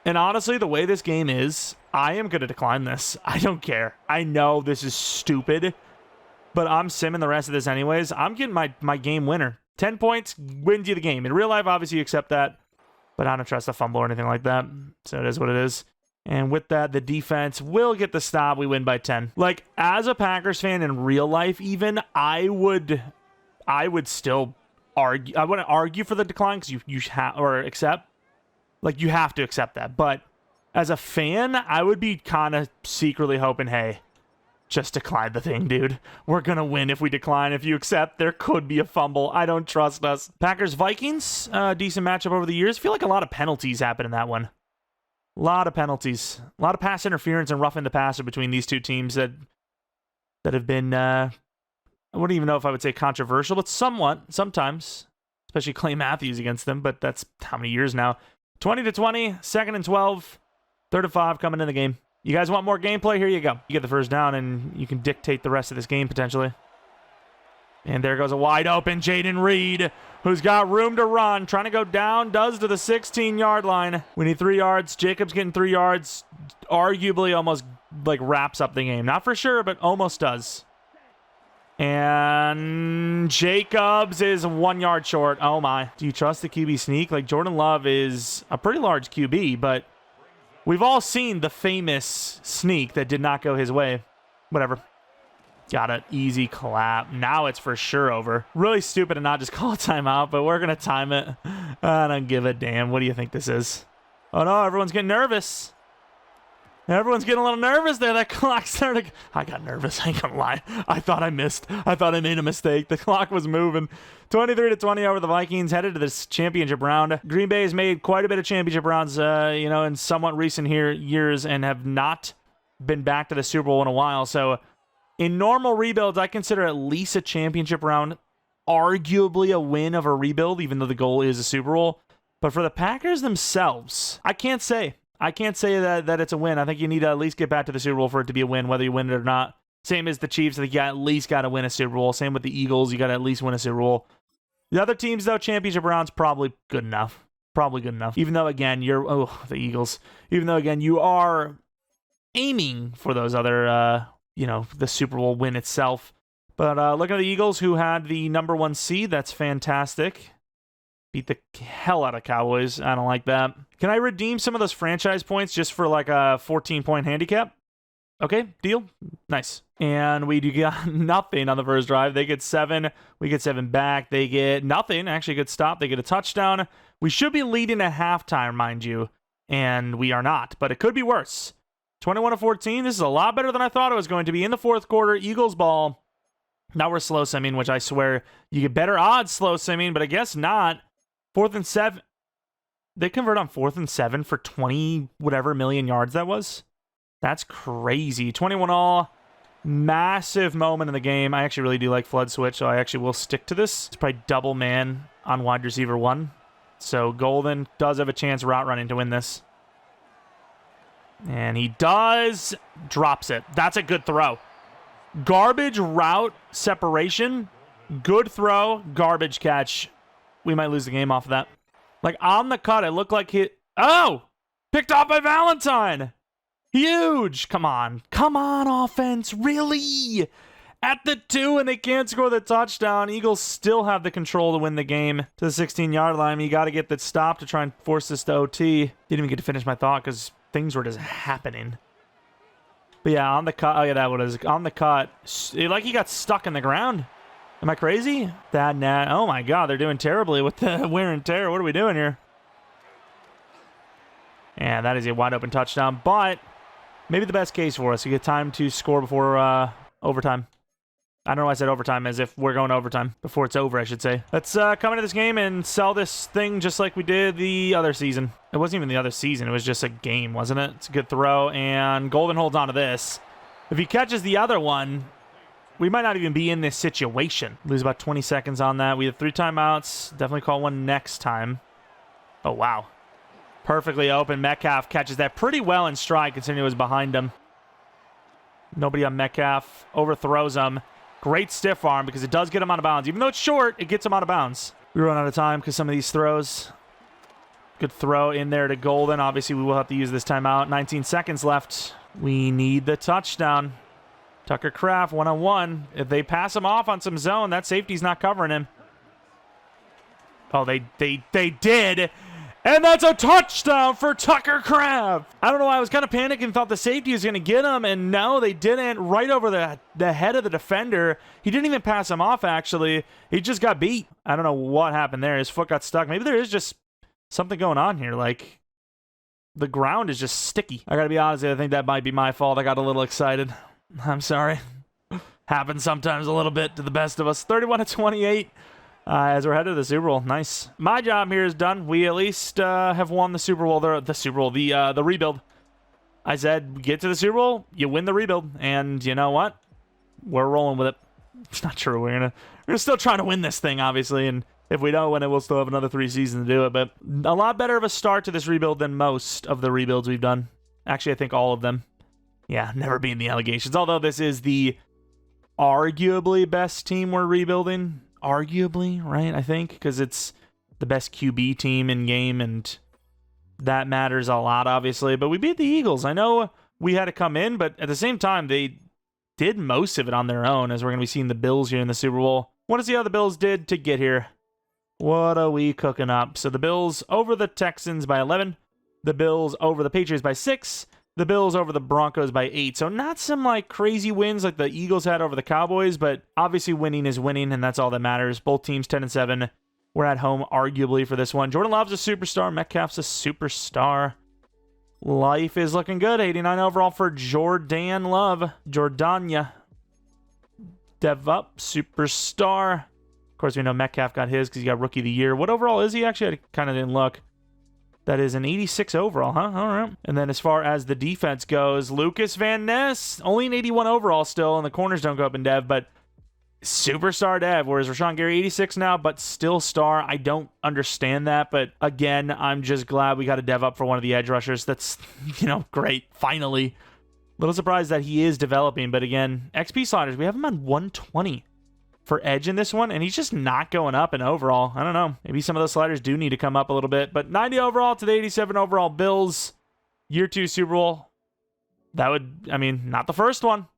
And honestly, the way this game is, I am going to decline this. I don't care. I know this is stupid, but I'm simming the rest of this anyways. I'm getting my game winner. 10 points wins you the game. In real life, obviously, you accept that, but I don't trust a fumble or anything like that. So it is what it is. And with that, the defense will get the stop. We win by 10. Like, as a Packers fan in real life, even, I would still argue. I wouldn't argue for the decline because you have, or accept. Like, you have to accept that. But as a fan, I would be kind of secretly hoping, hey, just decline the thing, dude. We're going to win if we decline. If you accept, there could be a fumble. I don't trust us. Packers-Vikings, decent matchup over the years. I feel like a lot of penalties happen in that one. A lot of penalties. A lot of pass interference and roughing the passer between these two teams that have been, I wouldn't even know if I would say controversial, but somewhat, sometimes. Especially Clay Matthews against them, but that's how many years now. 20-20, 2nd and 12, 3rd and 5 coming in the game. You guys want more gameplay? Here you go. You get the first down, and you can dictate the rest of this game, potentially. And there goes a wide open Jaden Reed, who's got room to run. Trying to go down, does to the 16-yard line. We need 3 yards. Jacobs getting 3 yards. Arguably almost, like, wraps up the game. Not for sure, but almost does. And Jacobs is 1 yard short. Oh, my. Do you trust the QB sneak? Like, Jordan Love is a pretty large QB, but we've all seen the famous sneak that did not go his way. Whatever. Got it. Easy clap. Now it's for sure over. Really stupid to not just call a timeout, but we're going to time it. I don't give a damn. What do you think this is? Oh, no. Everyone's getting nervous. Everyone's getting a little nervous there. That clock started. I got nervous. I ain't gonna lie. I thought I missed. I thought I made a mistake. The clock was moving. 23-20 over the Vikings, headed to this championship round. Green Bay has made quite a bit of championship rounds, in somewhat recent years, and have not been back to the Super Bowl in a while. So, in normal rebuilds, I consider at least a championship round arguably a win of a rebuild, even though the goal is a Super Bowl. But for the Packers themselves, I can't say that it's a win. I think you need to at least get back to the Super Bowl for it to be a win, whether you win it or not. Same as the Chiefs, I think you at least got to win a Super Bowl. Same with the Eagles, you got to at least win a Super Bowl. The other teams, though, championship rounds, probably good enough. Probably good enough. Even though, again, the Eagles. Even though, again, you are aiming for those other, the Super Bowl win itself. But looking at the Eagles, who had the number 1 seed, that's fantastic. Beat the hell out of Cowboys. I don't like that. Can I redeem some of those franchise points just for like a 14-point handicap? Okay, deal. Nice. And we got nothing on the first drive. They get 7. We get 7 back. They get nothing. Actually, good stop. They get a touchdown. We should be leading at halftime, mind you, and we are not. But it could be worse. 21-14. This is a lot better than I thought it was going to be. In the fourth quarter, Eagles ball. Now we're slow simming, which I swear you get better odds slow simming, but I guess not. 4th and 7. They convert on 4th and 7 for 20 whatever million yards that was. That's crazy. 21-all. Massive moment in the game. I actually really do like flood switch, so I actually will stick to this. It's probably double man on wide receiver 1. So Golden does have a chance route running to win this. And he does. Drops it. That's a good throw. Garbage route separation. Good throw. Garbage catch. We might lose the game off of that. Like, on the cut, it looked like he... Oh! Picked off by Valentine! Huge! Come on. Come on, offense. Really? At the 2, and they can't score the touchdown. Eagles still have the control to win the game to the 16-yard line. You got to get that stop to try and force this to OT. Didn't even get to finish my thought because things were just happening. But yeah, on the cut. Oh, yeah, that was on the cut. Like he got stuck in the ground. Am I crazy? Oh, my God. They're doing terribly with the wear and tear. What are we doing here? And that is a wide open touchdown, but maybe the best case for us. We get time to score before overtime. I don't know why I said overtime, as if we're going overtime. Before it's over, I should say. Let's come into this game and sell this thing just like we did the other season. It wasn't even the other season. It was just a game, wasn't it? It's a good throw, and Golden holds on to this. If he catches the other one, we might not even be in this situation. Lose about 20 seconds on that. We have 3 timeouts. Definitely call one next time. Oh, wow. Perfectly open. Metcalf catches that pretty well in stride, considering it was behind him. Nobody on Metcalf. Overthrows him. Great stiff arm because it does get him out of bounds. Even though it's short, it gets him out of bounds. We run out of time because some of these throws. Good throw in there to Golden. Obviously, we will have to use this timeout. 19 seconds left. We need the touchdown. Tucker Kraft, one-on-one. If they pass him off on some zone, that safety's not covering him. Oh, they did. And that's a touchdown for Tucker Kraft. I don't know why I was kind of panicking, thought the safety was going to get him, and no, they didn't. Right over the head of the defender. He didn't even pass him off, actually. He just got beat. I don't know what happened there. His foot got stuck. Maybe there is just something going on here. Like, the ground is just sticky. I got to be honest, I think that might be my fault. I got a little excited. I'm sorry. Happens sometimes a little bit to the best of us. 31-28. As we're headed to the Super Bowl. Nice. My job here is done. We at least have won the Super Bowl. The rebuild. I said, get to the Super Bowl, you win the rebuild. And you know what? We're rolling with it. It's not true. We're gonna still try to win this thing, obviously. And if we don't win it, we'll still have another 3 seasons to do it. But a lot better of a start to this rebuild than most of the rebuilds we've done. Actually, I think all of them. Yeah, never being the allegations. Although this is the arguably best team we're rebuilding. Arguably, right? I think, because it's the best QB team in game, and that matters a lot, obviously. But we beat the Eagles. I know we had to come in, but at the same time, they did most of it on their own, as we're going to be seeing the Bills here in the Super Bowl. Want to see how the Bills did to get here. What are we cooking up? So the Bills over the Texans by 11. The Bills over the Patriots by 6. The Bills over the Broncos by 8. So not some like crazy wins like the Eagles had over the Cowboys, but obviously winning is winning, and that's all that matters. Both teams 10-7. We're at home arguably for this one. Jordan Love's a superstar. Metcalf's a superstar. Life is looking good. 89 overall for Jordan Love. Jordania. Dev up. Superstar. Of course, we know Metcalf got his because he got Rookie of the Year. What overall is he? Actually, I kind of didn't look. That is an 86 overall, huh? All right. And then as far as the defense goes, Lucas Van Ness, only an 81 overall still, and the corners don't go up in Dev, but superstar Dev, whereas Rashawn Gary, 86 now, but still star. I don't understand that, but again, I'm just glad we got a Dev up for one of the edge rushers. That's, great. Finally. Little surprised that he is developing, but again, XP sliders, we have him on 120 for edge in this one, and he's just not going up in overall. I don't know. Maybe some of those sliders do need to come up a little bit, but 90 overall to the 87 overall Bills. Year 2 Super Bowl. That would, not the first one.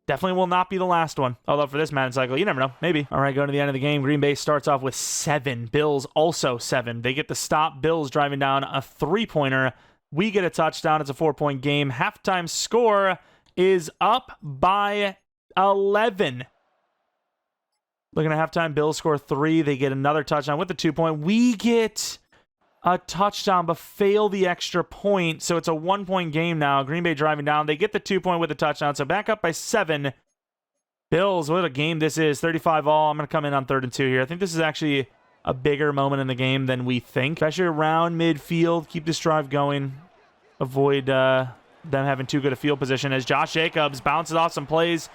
Definitely will not be the last one. Although for this Madden cycle, you never know. Maybe. All right, going to the end of the game. Green Bay starts off with 7. Bills also 7. They get the stop. Bills driving down a 3-pointer. We get a touchdown. It's a 4-point game. Halftime score is up by 11. Looking at halftime, Bills score 3. They get another touchdown with the 2-point. We get a touchdown, but fail the extra point. So it's a 1-point game now. Green Bay driving down. They get the 2-point with the touchdown. So back up by 7. Bills, what a game this is. 35 all. I'm going to come in on 3rd and 2 here. I think this is actually a bigger moment in the game than we think. Especially around midfield. Keep this drive going. Avoid them having too good a field position as Josh Jacobs bounces off some plays.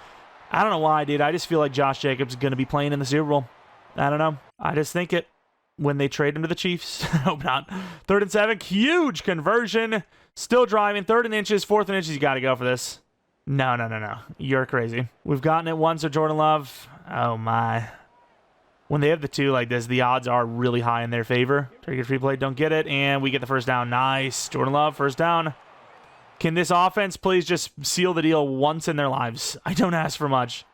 I don't know why, dude. I just feel like Josh Jacobs is going to be playing in the Super Bowl. I don't know. I just think it when they trade him to the Chiefs. Hope not. 3rd and 7. Huge conversion. Still driving. 3rd and inches. 4th and inches. You got to go for this. No. You're crazy. We've gotten it once with Jordan Love. Oh, my. When they have the 2 like this, the odds are really high in their favor. Try to get free play. Don't get it. And we get the first down. Nice. Jordan Love, first down. Can this offense please just seal the deal once in their lives? I don't ask for much.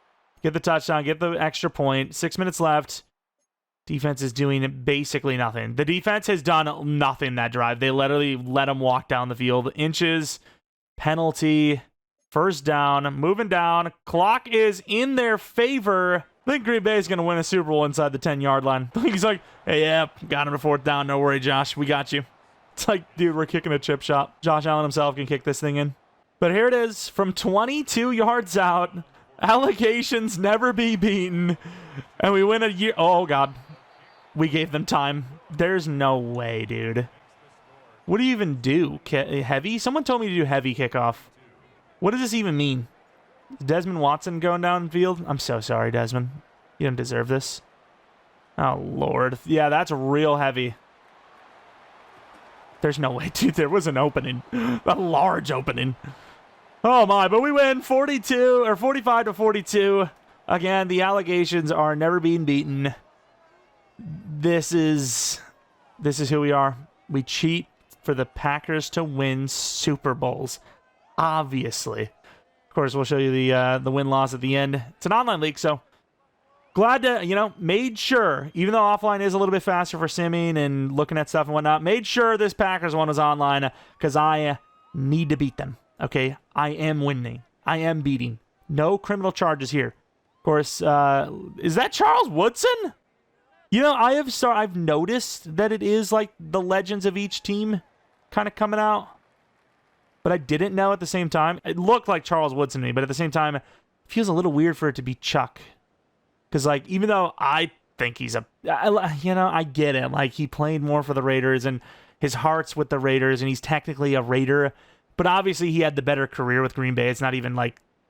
Get the touchdown. Get the extra point. 6 minutes left. Defense is doing basically nothing. The defense has done nothing that drive. They literally let them walk down the field. Inches. Penalty. First down. Moving down. Clock is in their favor. I think Green Bay is going to win a Super Bowl inside the 10-yard line. He's like, hey, yeah, got him to 4th down. No worry, Josh. We got you. It's like, dude, we're kicking a chip shot. Josh Allen himself can kick this thing in. But here it is from 22 yards out. Allegations never be beaten. And we win a year. Oh, God. We gave them time. There's no way, dude. What do you even do? Heavy? Someone told me to do heavy kickoff. What does this even mean? Is Desmond Watson going down the field? I'm so sorry, Desmond. You don't deserve this. Oh, Lord. Yeah, that's real heavy. There's no way, dude. There was an opening. A large opening. Oh, my. But we win 45 to 42. Again, the allegations are never being beaten. This is who we are. We cheat for the Packers to win Super Bowls. Obviously. Of course, we'll show you the win-loss at the end. It's an online league, so glad to, made sure, even though offline is a little bit faster for simming and looking at stuff and whatnot, made sure this Packers one was online because I need to beat them, okay? I am winning. I am beating. No criminal charges here. Of course, is that Charles Woodson? I've noticed that it is like the legends of each team kind of coming out. But I didn't know at the same time. It looked like Charles Woodson to me, but at the same time, it feels a little weird for it to be Chuck. Because, even though I think he's I get it. Like, he played more for the Raiders, and his heart's with the Raiders, and he's technically a Raider. But obviously, he had the better career with Green Bay. It's not even,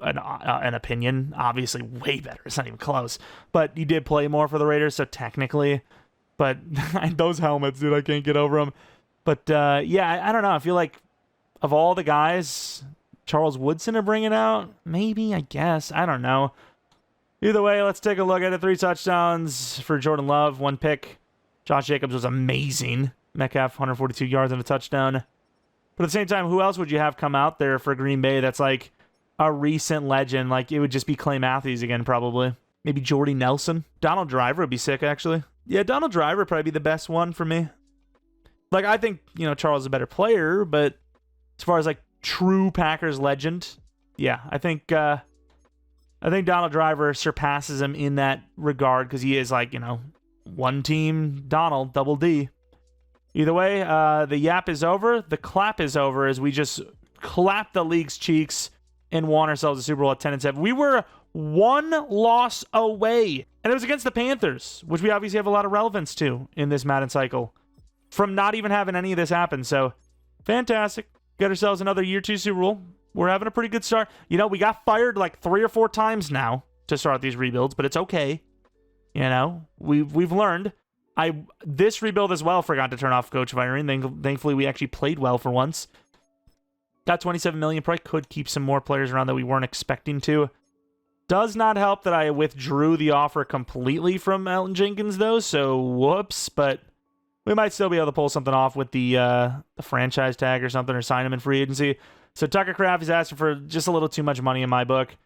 an opinion. Obviously, way better. It's not even close. But he did play more for the Raiders, so technically. But those helmets, dude, I can't get over them. But, I don't know. I feel like of all the guys Charles Woodson are bringing out, maybe, I guess. I don't know. Either way, let's take a look at it. 3 touchdowns for Jordan Love, 1 pick. Josh Jacobs was amazing. Metcalf, 142 yards and a touchdown. But at the same time, who else would you have come out there for Green Bay that's like a recent legend? Like, it would just be Clay Matthews again, probably. Maybe Jordy Nelson. Donald Driver would be sick, actually. Yeah, Donald Driver would probably be the best one for me. Like, I think, Charles is a better player, but as far as, true Packers legend, yeah, I think Donald Driver surpasses him in that regard because he is, one team Donald, double D. Either way, the yap is over. The clap is over as we just clap the league's cheeks and won ourselves a Super Bowl at 10-7. We were 1 loss away, and it was against the Panthers, which we obviously have a lot of relevance to in this Madden cycle, from not even having any of this happen. So, fantastic. Got ourselves another Year 2 Super Bowl. We're having a pretty good start. We got fired 3 or 4 times now to start these rebuilds, but it's okay. We've learned. This rebuild as well forgot to turn off coach firing. Thankfully, we actually played well for once. Got $27 million. Probably could keep some more players around that we weren't expecting to. Does not help that I withdrew the offer completely from Elton Jenkins, though, so whoops, but we might still be able to pull something off with the franchise tag or something, or sign him in free agency. So Tucker Kraft is asking for just a little too much money in my book.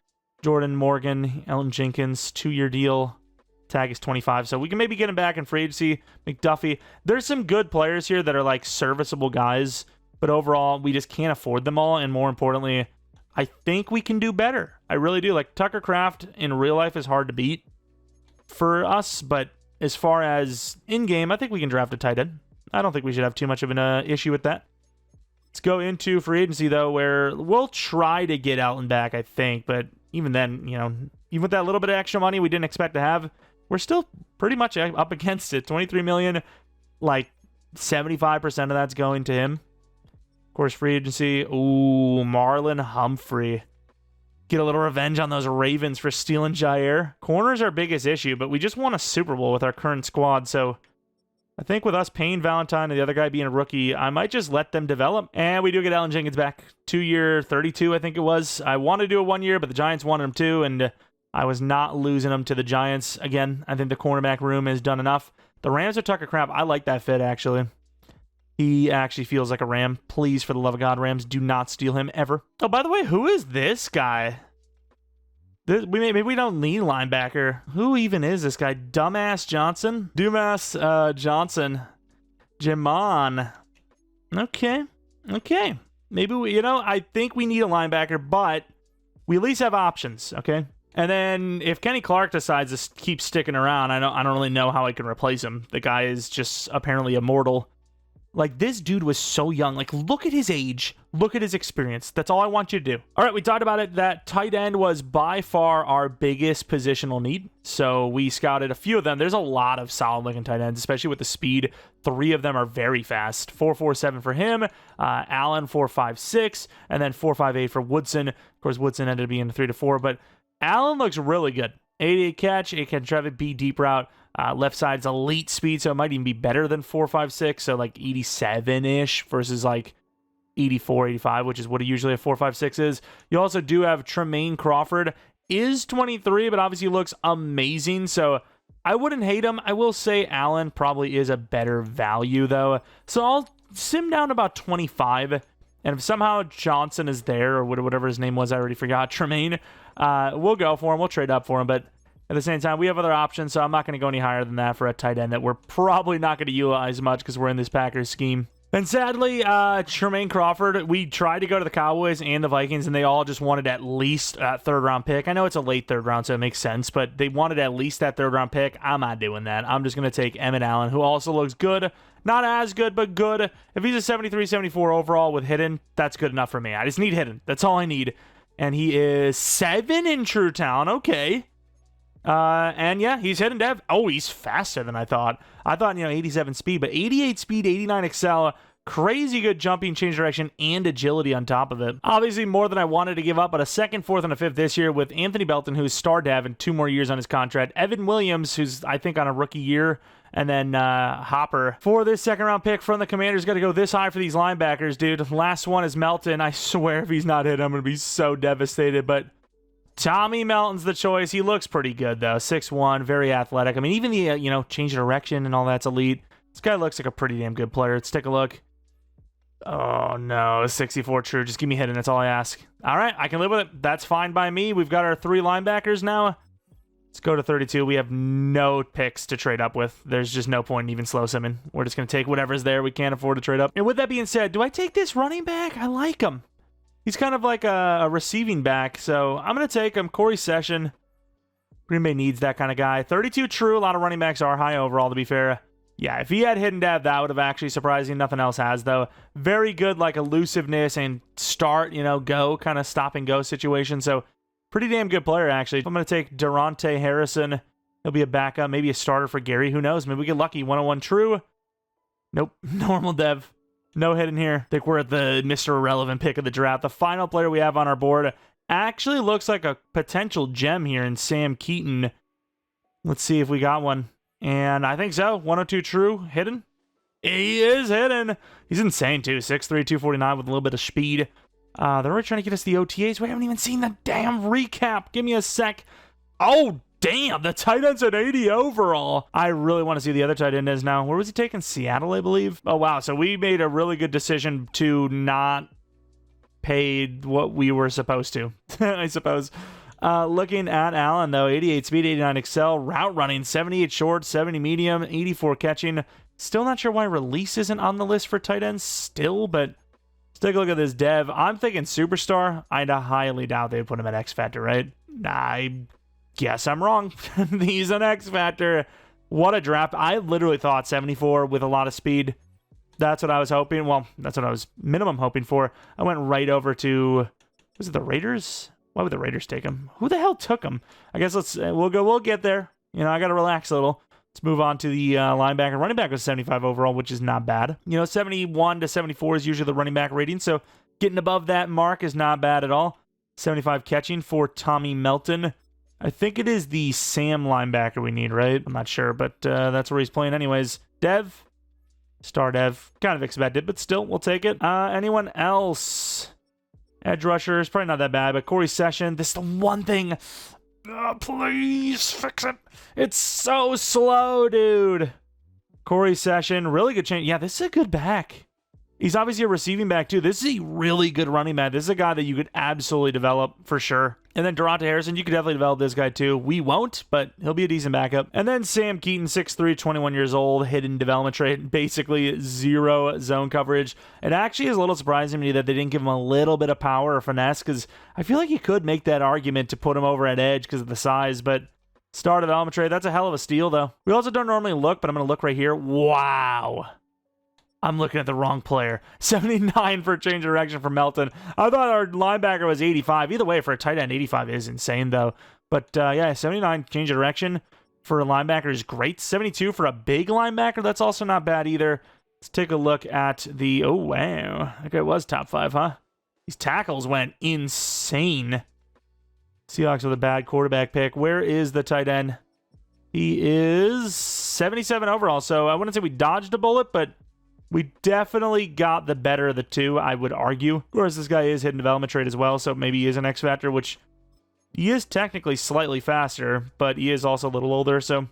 Jordan Morgan, Elton Jenkins, 2-year deal. Tag is 25, so we can maybe get him back in free agency. McDuffie. There's some good players here that are serviceable guys, but overall, we just can't afford them all, and more importantly, I think we can do better. I really do. Tucker Kraft in real life is hard to beat for us, but as far as in-game, I think we can draft a tight end. I don't think we should have too much of an issue with that. Let's go into free agency, though, where we'll try to get Elton back, I think. But even then, even with that little bit of extra money we didn't expect to have, we're still pretty much up against it. $23 million, 75% of that's going to him. Of course, free agency. Ooh, Marlon Humphrey. Get a little revenge on those Ravens for stealing Jair. Corner's our biggest issue, but we just won a Super Bowl with our current squad, so I think with us paying Valentine and the other guy being a rookie, I might just let them develop. And we do get Allen Jenkins back. 2-year, 32, I think it was. I wanted to do a 1 year, but the Giants wanted him too, and I was not losing him to the Giants. Again, I think the cornerback room has done enough. The Rams are Tucker Crab. I like that fit, actually. He actually feels like a Ram. Please, for the love of God, Rams, do not steal him ever. Oh, by the way, who is this guy? Maybe we don't need linebacker. Who even is this guy? Dumbass Johnson? Dumas Johnson. Jamon. Okay. Maybe I think we need a linebacker, but we at least have options, okay? And then if Kenny Clark decides to keep sticking around, I don't really know how I can replace him. The guy is just apparently immortal. Like, this dude was so young. Like, look at his age. Look at his experience. That's all I want you to do. All right, we talked about it. That tight end was by far our biggest positional need. So we scouted a few of them. There's a lot of solid-looking tight ends, especially with the speed. 3 of them are very fast. 4.47 for him. Allen, 4.56. And then 4.58 for Woodson. Of course, Woodson ended up being a 3-4. But Allen looks really good. 88 catch, 8 catch traffic, B deep route. Left side's elite speed, so it might even be better than 4.56, so like 87-ish versus like 84, 85, which is what usually a 4.56 is. You also do have Tremaine Crawford, is 23, but obviously looks amazing, so I wouldn't hate him. I will say Allen probably is a better value, though, so I'll sim down to about 25, and if somehow Johnson is there, or whatever his name was, I already forgot, Tremaine, we'll go for him, we'll trade up for him, but at the same time, we have other options, so I'm not going to go any higher than that for a tight end that we're probably not going to utilize much because we're in this Packers scheme. And sadly, Tremaine Crawford, we tried to go to the Cowboys and the Vikings, and they all just wanted at least a third-round pick. I know it's a late third round, so it makes sense, but they wanted at least that third-round pick. I'm not doing that. I'm just going to take Emmett Allen, who also looks good. Not as good, but good. If he's a 73, 74 overall with hidden, that's good enough for me. I just need hidden. That's all I need. And he is 7 in True Talent. Okay. And yeah, he's hidden dev. Oh, he's faster than I thought. I thought, 87 speed, but 88 speed, 89 excel, crazy good jumping, change direction, and agility on top of it. Obviously more than I wanted to give up, but a 2nd, 4th, and a 5th this year with Anthony Belton, who's star dev and 2 more years on his contract. Evan Williams, who's I think on a rookie year, and then Hopper. For this 2nd round pick from the Commanders, got to go this high for these linebackers, dude. Last one is Melton. I swear if he's not hit, I'm going to be so devastated, but Tommy Melton's the choice. He looks pretty good, though. 6'1", very athletic. I mean, even the, change of direction and all that's elite. This guy looks like a pretty damn good player. Let's take a look. Oh, no. 64 true. Just give me hidden. That's all I ask. All right. I can live with it. That's fine by me. We've got our 3 linebackers now. Let's go to 32. We have no picks to trade up with. There's just no point in even slow simming. We're just going to take whatever's there. We can't afford to trade up. And with that being said, do I take this running back? I like him. He's kind of like a receiving back, so I'm going to take him. Corey Session. Green Bay needs that kind of guy. 32 true. A lot of running backs are high overall, to be fair. Yeah, if he had hidden dev, that would have actually surprised me. Nothing else has, though. Very good, like, elusiveness and start, go, kind of stop and go situation. So, pretty damn good player, actually. I'm going to take Durante Harrison. He'll be a backup, maybe a starter for Gary. Who knows? Maybe we get lucky. 101 true. Nope. Normal dev. No hidden here. I think we're at the Mr. Irrelevant pick of the draft. The final player we have on our board actually looks like a potential gem here in Sam Keaton. Let's see if we got one. And I think so. 102 true. Hidden. He is hidden. He's insane, too. 6'3", 249 with a little bit of speed. They're already trying to get us the OTAs. We haven't even seen the damn recap. Give me a sec. Oh, damn. The tight end's an 80 overall. I really want to see the other tight end is now. Where was he taking? Seattle, I believe. Oh, wow. So we made a really good decision to not pay what we were supposed to, I suppose. Looking at Allen, though, 88 speed, 89 excel, route running, 78 short, 70 medium, 84 catching. Still not sure why release isn't on the list for tight ends still, but let's take a look at this dev. I'm thinking superstar. I highly doubt they'd put him at X Factor, right? I guess I'm wrong. He's an X Factor. What a draft. I literally thought 74 with a lot of speed. That's what I was hoping. Well, that's what I was minimum hoping for. I went right over to, was it the Raiders? Why would the Raiders take him? Who the hell took him? I guess we'll get there. I got to relax a little. Let's move on to the linebacker. Running back was 75 overall, which is not bad. 71 to 74 is usually the running back rating, so getting above that mark is not bad at all. 75 catching for Tommy Melton. I think it is the Sam linebacker we need, right? I'm not sure, but that's where he's playing anyways. Dev. Star Dev. Kind of expected, but still, we'll take it. Anyone else? Edge rusher is probably not that bad, but Corey Session. This is the one thing. Please fix it. It's so slow, dude. Corey Session, really good change. Yeah, this is a good back. He's obviously a receiving back, too. This is a really good running back. This is a guy that you could absolutely develop for sure. And then Durante Harrison, you could definitely develop this guy, too. We won't, but he'll be a decent backup. And then Sam Keaton, 6'3", 21 years old, hidden development trait, basically 0 zone coverage. It actually is a little surprising to me that they didn't give him a little bit of power or finesse, because I feel like you could make that argument to put him over at edge because of the size, but star development trait, that's a hell of a steal, though. We also don't normally look, but I'm going to look right here. Wow. I'm looking at the wrong player. 79 for change of direction for Melton. I thought our linebacker was 85. Either way, for a tight end, 85 is insane, though. But, yeah, 79 change of direction for a linebacker is great. 72 for a big linebacker, that's also not bad either. Let's take a look at the... Oh, wow. That guy was top 5, huh? These tackles went insane. Seahawks with a bad quarterback pick. Where is the tight end? He is 77 overall, so I wouldn't say we dodged a bullet, but... we definitely got the better of the two, I would argue. Of course, this guy is hidden development trait as well, so maybe he is an X factor, which he is technically slightly faster, but he is also a little older, so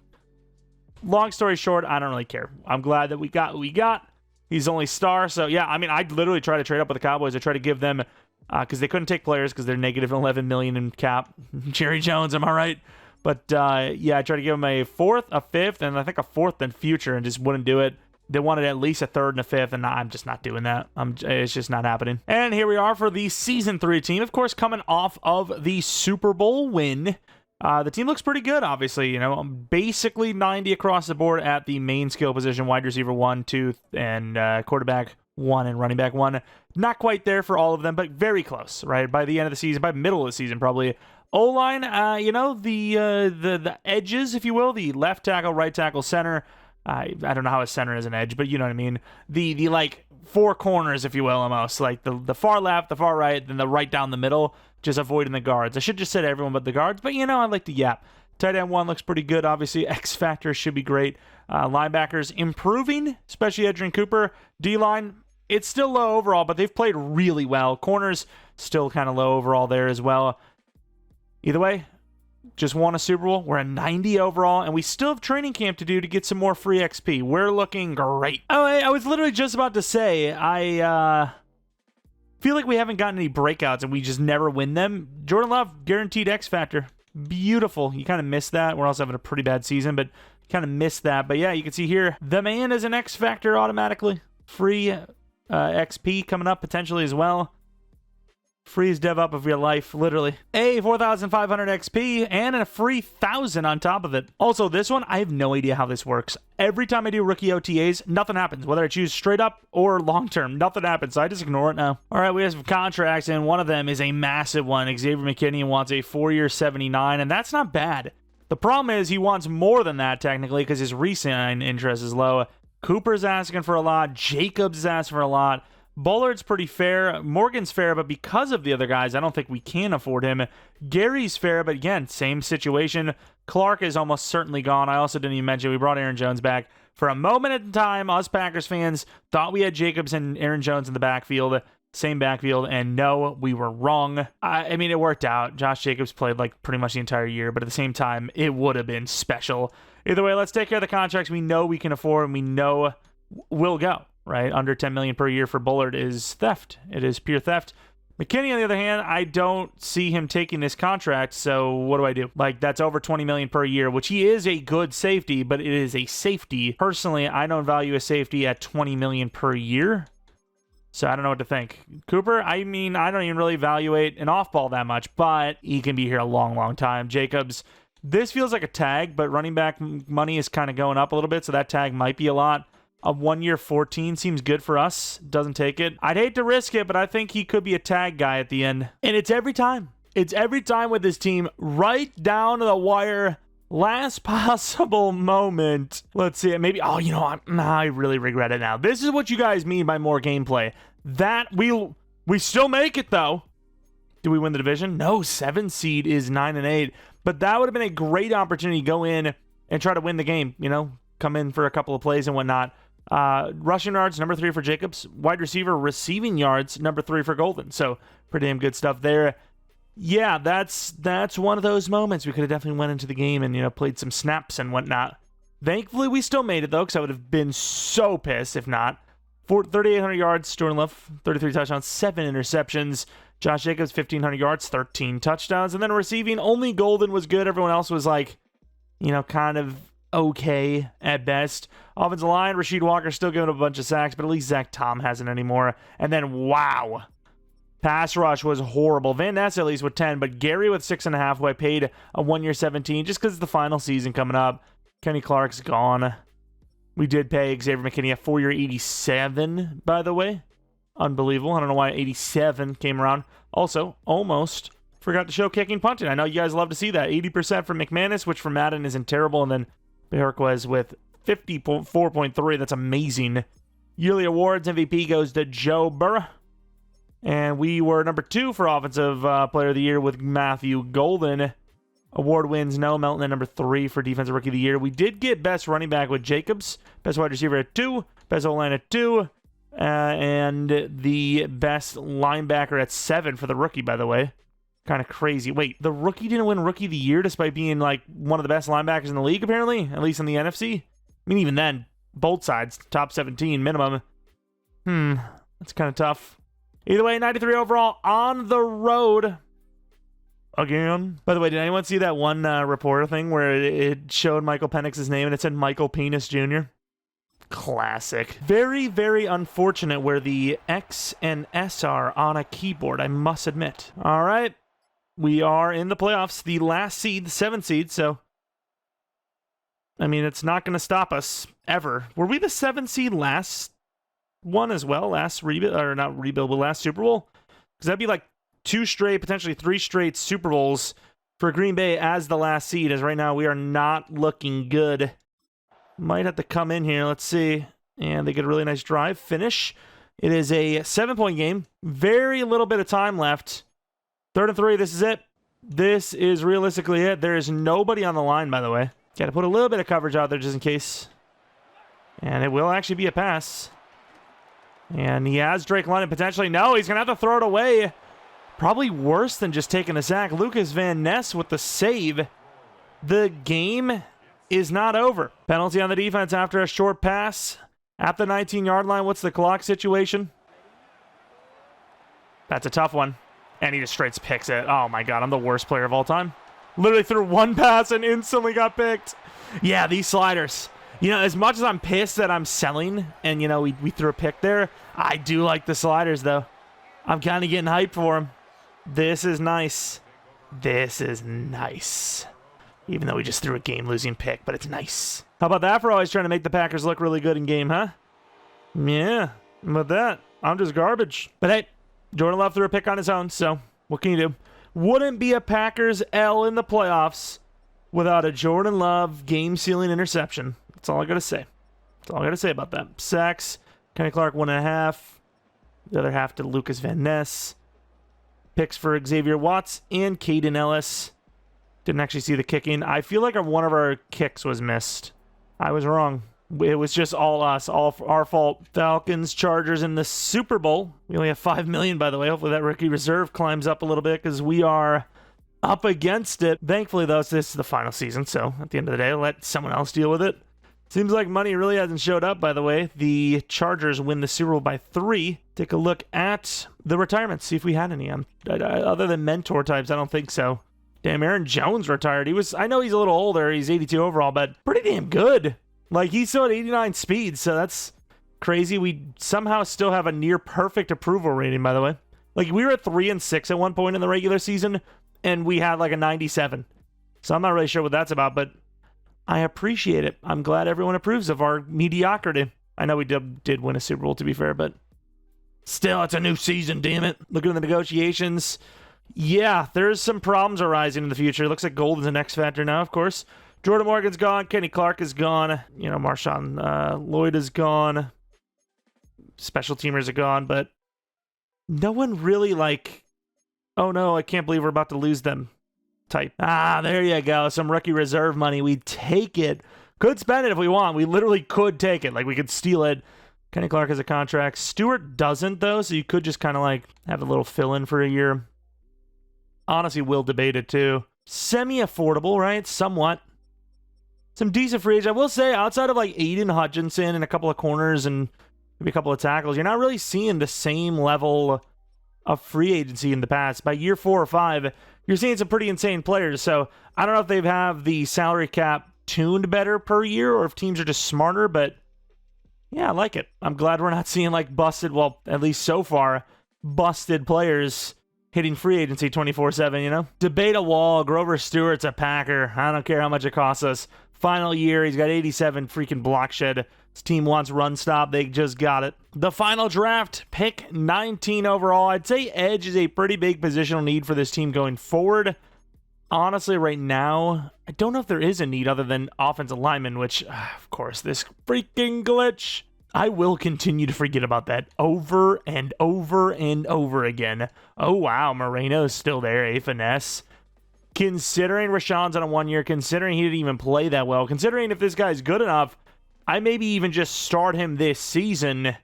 long story short, I don't really care. I'm glad that we got what we got. He's only star, so yeah, I mean, I'd literally try to trade up with the Cowboys. I try to give them, because they couldn't take players because they're negative 11 million in cap. Jerry Jones, am I right? But yeah, I tried to give him a 4th, a 5th, and I think a 4th in future, and just wouldn't do it. They wanted at least a 3rd and a 5th, and I'm just not doing that. It's just not happening. And here we are for the Season 3 team. Of course, coming off of the Super Bowl win. The team looks pretty good, obviously. Basically 90 across the board at the main skill position. Wide receiver 1, 2, and quarterback 1 and running back 1. Not quite there for all of them, but very close, right? By the end of the season, by middle of the season, probably. O-line, the edges, if you will, the left tackle, right tackle, center. I don't know how a center is an edge, but you know what I mean. The like 4 corners, if you will, almost. Like the far left, the far right, then the right down the middle, just avoiding the guards. I should just said everyone but the guards, but I like the yap. Tight end 1 looks pretty good, obviously. X Factor should be great. Linebackers improving, especially Edgerrin Cooper. D-line, it's still low overall, but they've played really well. Corners, still kind of low overall there as well. Either way, just won a Super Bowl. We're a 90 overall, and we still have training camp to do to get some more free XP. We're looking great. Oh, I was literally just about to say, I feel like we haven't gotten any breakouts, and we just never win them. Jordan Love, guaranteed X Factor. Beautiful. You kind of missed that. We're also having a pretty bad season, but kind of missed that. But yeah, you can see here, the man is an X Factor automatically. Free XP coming up potentially as well. Freeze dev up of your life, literally. 4,500 XP and a free 1,000 on top of it. Also, this one, I have no idea how this works. Every time I do rookie OTAs, nothing happens. Whether I choose straight up or long term, nothing happens. So I just ignore it now. All right, we have some contracts, and one of them is a massive one. Xavier McKinney wants a 4-year 79, and that's not bad. The problem is he wants more than that, technically, because his re-sign interest is low. Cooper's asking for a lot. Jacobs is asking for a lot. Bullard's pretty fair. Morgan's fair, but because of the other guys, I don't think we can afford him. Gary's fair, but again, same situation. Clark is almost certainly gone. I also didn't even mention we brought Aaron Jones back. For a moment in time, us Packers fans thought we had Jacobs and Aaron Jones in the backfield, same backfield, and no, we were wrong. I mean, it worked out. Josh Jacobs played like pretty much the entire year, but at the same time, it would have been special. Either way, let's take care of the contracts we know we can afford and we know will go. Right, under $10 million per year for Bullard is theft. It is pure theft. McKinney, on the other hand, I don't see him taking this contract, so what do I do? Like, that's over $20 million per year, which he is a good safety, but it is a safety. Personally, I don't value a safety at $20 million per year, so I don't know what to think. Cooper, I mean, I don't even really evaluate an off-ball that much, but he can be here a long, long time. Jacobs, this feels like a tag, but running back money is kind of going up a little bit, so that tag might be a lot. A 1-year 14 seems good for us. Doesn't take it. I'd hate to risk it, but I think he could be a tag guy at the end. And it's every time. It's every time with this team, right down to the wire. Last possible moment. Let's see. Maybe. Oh, you know, I really regret it now. This is what you guys mean by more gameplay. That we still make it though. Do we win the division? No. 7 seed is 9-8. But that would have been a great opportunity to go in and try to win the game. You know, come in for a couple of plays and whatnot. Rushing yards, number 3 for Jacobs. Wide receiver receiving yards, number 3 for Golden. So pretty damn good stuff there. Yeah, that's one of those moments. We could have definitely went into the game and, you know, played some snaps and whatnot. Thankfully, we still made it, though, because I would have been so pissed if not. 3,800 yards, Jordan Love, 33 touchdowns, 7 interceptions. Josh Jacobs, 1,500 yards, 13 touchdowns. And then receiving, only Golden was good. Everyone else was like, you know, kind of okay at best. Offensive line, Rasheed Walker still giving up a bunch of sacks, but at least Zach Tom hasn't anymore. And then, wow. Pass rush was horrible. Van Ness at least with 10, but Gary with 6.5, who I paid a 1-year 17 just because it's the final season coming up. Kenny Clark's gone. We did pay Xavier McKinney a 4-year 87, by the way. Unbelievable. I don't know why 87 came around. Also, almost forgot to show kicking punting. I know you guys love to see that. 80% from McManus, which for Madden isn't terrible. And then Bejarquez with 54.3. That's amazing. Yearly awards, MVP goes to Joe Burrow. And we were number 2 for Offensive Player of the Year with Matthew Golden. Award wins, no. Melton at number 3 for Defensive Rookie of the Year. We did get Best Running Back with Jacobs. Best Wide Receiver at 2. Best O-Line at 2. And the Best Linebacker at 7 for the rookie, by the way. Kind of crazy. Wait, the rookie didn't win Rookie of the Year despite being like one of the best linebackers in the league, apparently? At least in the NFC? I mean, even then, both sides, top 17 minimum. That's kind of tough. Either way, 93 overall on the road again. By the way, did anyone see that one reporter thing where it showed Michael Penix's name and it said Michael Penis Jr.? Classic. Very, very unfortunate where the X and S are on a keyboard, I must admit. All right. We are in the playoffs, the last seed, the 7th seed, so I mean, it's not going to stop us ever. Were we the 7th seed last one as well, last rebuild, or not rebuild, but last Super Bowl? Because that'd be like 2 straight, potentially 3 straight Super Bowls for Green Bay as the last seed, as right now we are not looking good. Might have to come in here, let's see. And they get a really nice drive, finish. It is a 7-point game, very little bit of time left. 3rd and 3, this is it. This is realistically it. There is nobody on the line, by the way. Got to put a little bit of coverage out there just in case. And it will actually be a pass. And he has Drake London potentially. No, he's going to have to throw it away. Probably worse than just taking a sack. Lucas Van Ness with the save. The game is not over. Penalty on the defense after a short pass. At the 19-yard line, what's the clock situation? That's a tough one. And he just straight picks it. Oh my god, I'm the worst player of all time. Literally threw one pass and instantly got picked. Yeah, these sliders. You know, as much as I'm pissed that I'm selling and, you know, we threw a pick there, I do like the sliders, though. I'm kind of getting hyped for them. This is nice. This is nice. Even though we just threw a game-losing pick, but it's nice. How about that for always trying to make the Packers look really good in game, huh? Yeah, but that, I'm just garbage. But hey, Jordan Love threw a pick on his own, so what can you do? Wouldn't be a Packers L in the playoffs without a Jordan Love game-sealing interception. That's all I got to say. That's all I got to say about that. Sacks, Kenny Clark 1.5. The other half to Lucas Van Ness. Picks for Xavier Watts and Caden Ellis. Didn't actually see the kicking. I feel like one of our kicks was missed. I was wrong. It was just all us, all our fault. Falcons, Chargers in the Super Bowl. We only have 5 million, by the way. Hopefully that rookie reserve climbs up a little bit because we are up against it. Thankfully, though, this is the final season, so at the end of the day, let someone else deal with it. Seems like money really hasn't showed up, by the way. The Chargers win the Super Bowl by 3. Take a look at the retirements, see if we had any. Other than mentor types, I don't think so. Damn, Aaron Jones retired. I know he's a little older. He's 82 overall, but pretty damn good. Like, he's still at 89 speed, so that's crazy. We somehow still have a near-perfect approval rating, by the way. Like, we were at 3-6 at one point in the regular season, and we had, like, a 97. So I'm not really sure what that's about, but I appreciate it. I'm glad everyone approves of our mediocrity. I know we did win a Super Bowl, to be fair, but still, it's a new season, damn it. Looking at the negotiations, yeah, there's some problems arising in the future. Looks like gold is an X factor now, of course. Jordan Morgan's gone. Kenny Clark is gone. You know, Marshawn Lloyd is gone. Special teamers are gone, but no one really like, oh no, I can't believe we're about to lose them type. Ah, there you go. Some rookie reserve money. We take it. Could spend it if we want. We literally could take it. Like, we could steal it. Kenny Clark has a contract. Stewart doesn't, though, so you could just kind of like have a little fill-in for a year. Honestly, we'll debate it, too. Semi-affordable, right? Somewhat. Some decent free agents. I will say, outside of like Aiden Hutchinson and a couple of corners and maybe a couple of tackles, you're not really seeing the same level of free agency in the past. By year 4 or 5, you're seeing some pretty insane players. So I don't know if they have the salary cap tuned better per year or if teams are just smarter, but yeah, I like it. I'm glad we're not seeing like busted, well, at least so far, busted players hitting free agency 24/7, you know? Debate a wall. Grover Stewart's a Packer. I don't care how much it costs us. Final year, he's got 87 freaking block shed. His team wants run stop. They just got it. The final draft, pick 19 overall. I'd say edge is a pretty big positional need for this team going forward. Honestly, right now, I don't know if there is a need other than offensive lineman, which, of course, this freaking glitch. I will continue to forget about that over and over and over again. Oh, wow, Moreno's still there, a finesse. Considering Rashawn's on a 1 year, considering he didn't even play that well, considering if this guy's good enough, I maybe even just start him this season.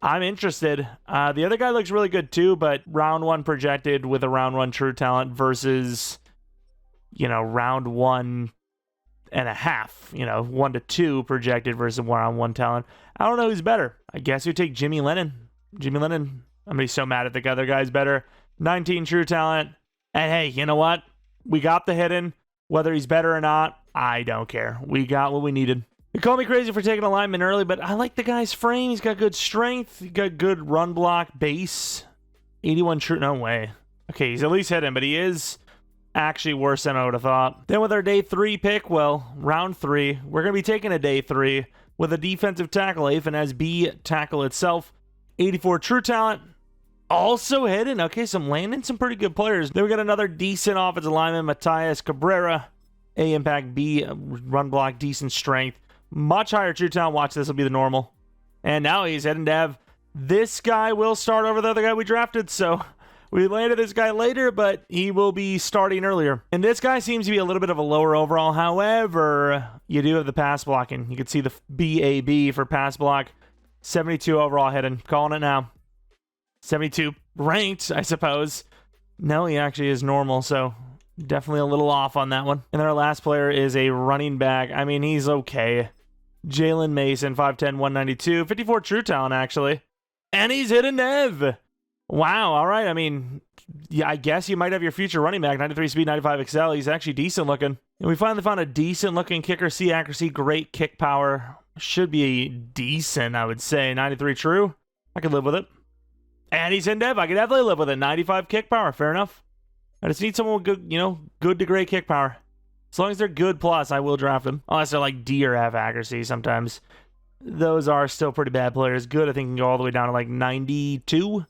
I'm interested. The other guy looks really good too, but round 1 projected with a round 1 true talent versus, you know, round 1.5, 1 to 2 projected versus round 1 talent. I don't know who's better. I guess you take Jimmy Lennon. Jimmy Lennon. I'm going to be so mad if the other guy's better. 19 true talent. And hey, you know what? We got the hidden. Whether he's better or not, I don't care. We got what we needed. You call me crazy for taking a lineman early, but I like the guy's frame. He's got good strength. He's got good run block base. 81 true. No way. Okay, he's at least hidden, but he is actually worse than I would have thought. Then with our day 3 pick, well, round 3, we're going to be taking a day 3 with a defensive tackle, A finesse, B tackle itself. 84 true talent. Also hidden. Okay, so I'm landing some pretty good players. Then we got another decent offensive lineman, Matthias Cabrera. A impact, B run block, decent strength. Much higher true talent. Watch, this will be the normal. And now he's heading to have this guy will start over the other guy we drafted. So we landed this guy later, but he will be starting earlier. And this guy seems to be a little bit of a lower overall. However, you do have the pass blocking. You can see the BAB for pass block. 72 overall hidden. Calling it now. 72 ranked, I suppose. No, he actually is normal, so definitely a little off on that one. And then our last player is a running back. I mean, he's okay. Jalen Mason, 5'10", 192. 54 true talent, actually. And he's hit a Nev. Wow, all right. I mean, yeah, I guess you might have your future running back. 93 speed, 95 excel. He's actually decent looking. And we finally found a decent looking kicker. C accuracy, great kick power. Should be decent, I would say. 93 true. I could live with it. And he's in dev. I could definitely live with it. 95 kick power. Fair enough. I just need someone with good, good to great kick power. As long as they're good plus, I will draft them. Unless they're like D or F accuracy sometimes. Those are still pretty bad players. Good, I think, can go all the way down to like 92.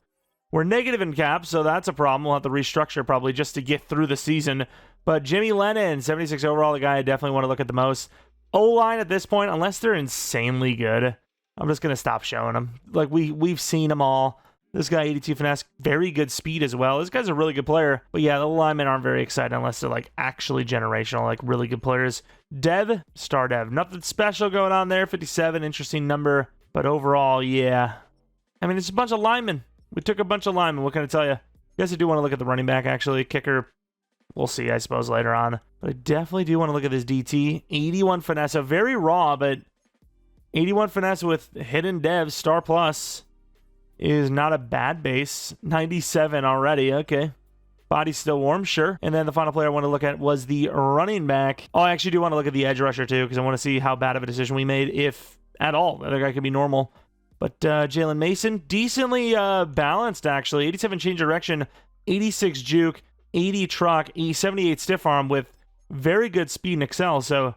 We're negative in cap, so that's a problem. We'll have to restructure probably just to get through the season. But Jimmy Lennon, 76 overall, the guy I definitely want to look at the most. O-line at this point, unless they're insanely good, I'm just going to stop showing them. Like, we've seen them all. This guy, 82 finesse, very good speed as well. This guy's a really good player. But yeah, the linemen aren't very excited unless they're like actually generational, like really good players. Dev, star dev. Nothing special going on there. 57, interesting number. But overall, yeah. I mean, it's a bunch of linemen. We took a bunch of linemen. What can I tell you? I guess I do want to look at the running back, actually. Kicker, we'll see, I suppose, later on. But I definitely do want to look at this DT. 81 finesse, so very raw, but 81 finesse with hidden dev, star plus. Is not a bad base. 97 already. Okay. Body's still warm. Sure. And then the final player I want to look at was the running back. Oh, I actually do want to look at the edge rusher too, because I want to see how bad of a decision we made, if at all. The other guy could be normal. But Jalen Mason, decently balanced, actually. 87 change direction, 86 juke, 80 truck, 78 stiff arm with very good speed and excel. So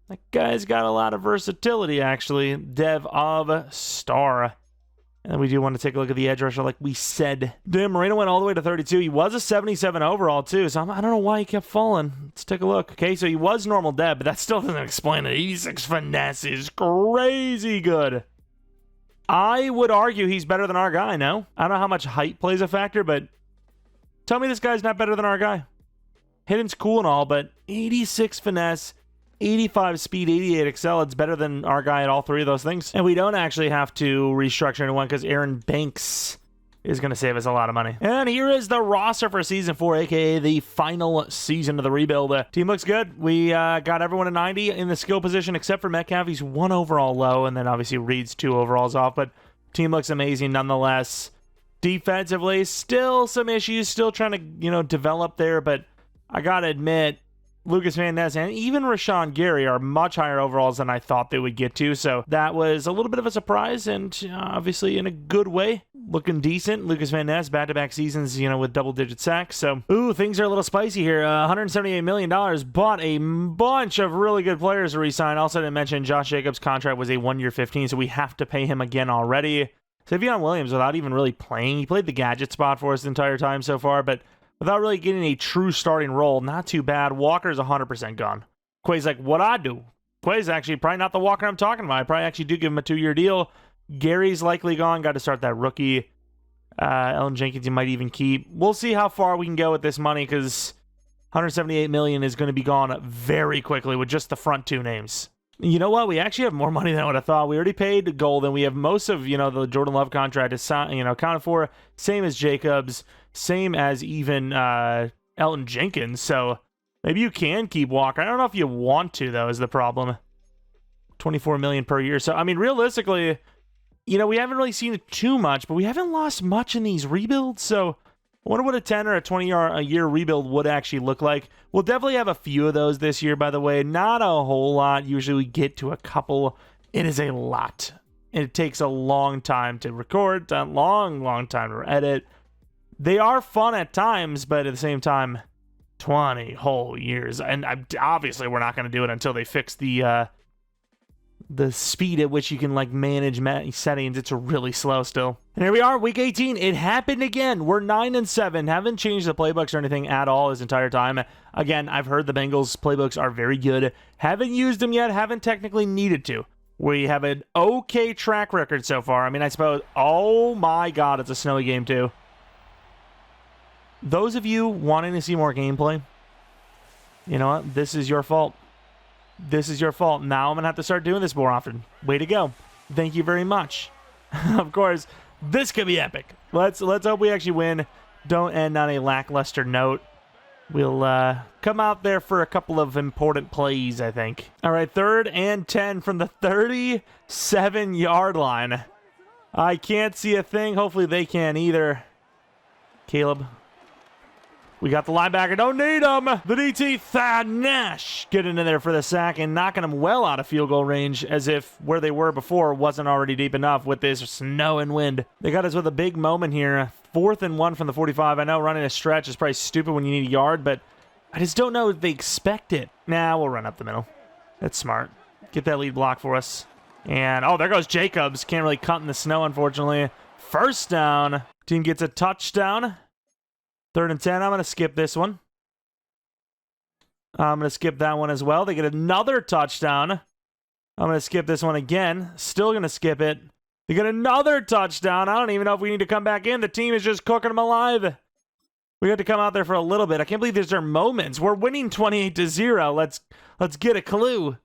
that guy's got a lot of versatility, actually. Dev of star. And we do want to take a look at the edge rusher like we said. Dan Marino went all the way to 32. He was a 77 overall, too, so I don't know why he kept falling. Let's take a look. Okay, so he was normal dead, but that still doesn't explain it. 86 finesse is crazy good. I would argue he's better than our guy, no? I don't know how much height plays a factor, but tell me this guy's not better than our guy. Hitting's cool and all, but 86 finesse, 85 speed, 88 excel. It's better than our guy at all three of those things. And we don't actually have to restructure anyone because Aaron Banks is going to save us a lot of money. And here is the roster for Season 4, a.k.a. the final season of the rebuild. Team looks good. We got everyone at 90 in the skill position except for Metcalf. He's 1 overall low, and then obviously Reed's 2 overalls off, but team looks amazing nonetheless. Defensively, still some issues, still trying to, develop there, but I got to admit, Lucas Van Ness and even Rashawn Gary are much higher overalls than I thought they would get to, so that was a little bit of a surprise, and obviously in a good way. Looking decent. Lucas Van Ness, back-to-back seasons, with double-digit sacks, so, things are a little spicy here. $178 million, bought a bunch of really good players to re-sign. Also didn't mention Josh Jacobs' contract was a 1-year 15, so we have to pay him again already. Savion Williams, without even really playing, he played the gadget spot for us the entire time so far, but without really getting a true starting role, not too bad. Walker's 100% gone. Quay's like, what I do? Quay's actually probably not the Walker I'm talking about. I probably actually do give him a 2-year deal. Gary's likely gone. Got to start that rookie. Ellen Jenkins you might even keep. We'll see how far we can go with this money because $178 million is going to be gone very quickly with just the front 2 names. You know what? We actually have more money than I would have thought. We already paid Golden. We have most of, the Jordan Love contract is, accounted for. Same as Jacobs. Same as even Elton Jenkins. So maybe you can keep Walker. I don't know if you want to, though, is the problem. $24 million per year. So, realistically, we haven't really seen it too much, but we haven't lost much in these rebuilds. So I wonder what a 10 or a 20-year rebuild would actually look like. We'll definitely have a few of those this year, by the way. Not a whole lot. Usually we get to a couple. It is a lot. It takes a long time to record, a long time to edit. They are fun at times, but at the same time, 20 whole years. And obviously we're not going to do it until they fix the speed at which you can manage settings. It's really slow still. And here we are, week 18. It happened again. We're 9-7. Haven't changed the playbooks or anything at all this entire time. Again, I've heard the Bengals playbooks are very good. Haven't used them yet. Haven't technically needed to. We have an okay track record so far. I suppose. Oh my God, it's a snowy game too. Those of you wanting to see more gameplay, you know what? This is your fault. This is your fault. Now I'm going to have to start doing this more often. Way to go. Thank you very much. Of course, this could be epic. Let's hope we actually win. Don't end on a lackluster note. We'll come out there for a couple of important plays, I think. All right, 3rd and 10 from the 37-yard line. I can't see a thing. Hopefully they can't either. Caleb. We got the linebacker. Don't need him. The DT, Thad Nash, getting in there for the sack and knocking them well out of field goal range as if where they were before wasn't already deep enough with this snow and wind. They got us with a big moment here. 4th and 1 from the 45. I know running a stretch is probably stupid when you need a yard, but I just don't know if they expect it. Nah, we'll run up the middle. That's smart. Get that lead block for us. And, there goes Jacobs. Can't really cut in the snow, unfortunately. 1st down. Team gets a touchdown. 3rd and 10. I'm going to skip this one. I'm going to skip that one as well. They get another touchdown. I'm going to skip this one again. Still going to skip it. They get another touchdown. I don't even know if we need to come back in. The team is just cooking them alive. We got to come out there for a little bit. I can't believe these are moments. We're winning 28-0. Let's get a clue.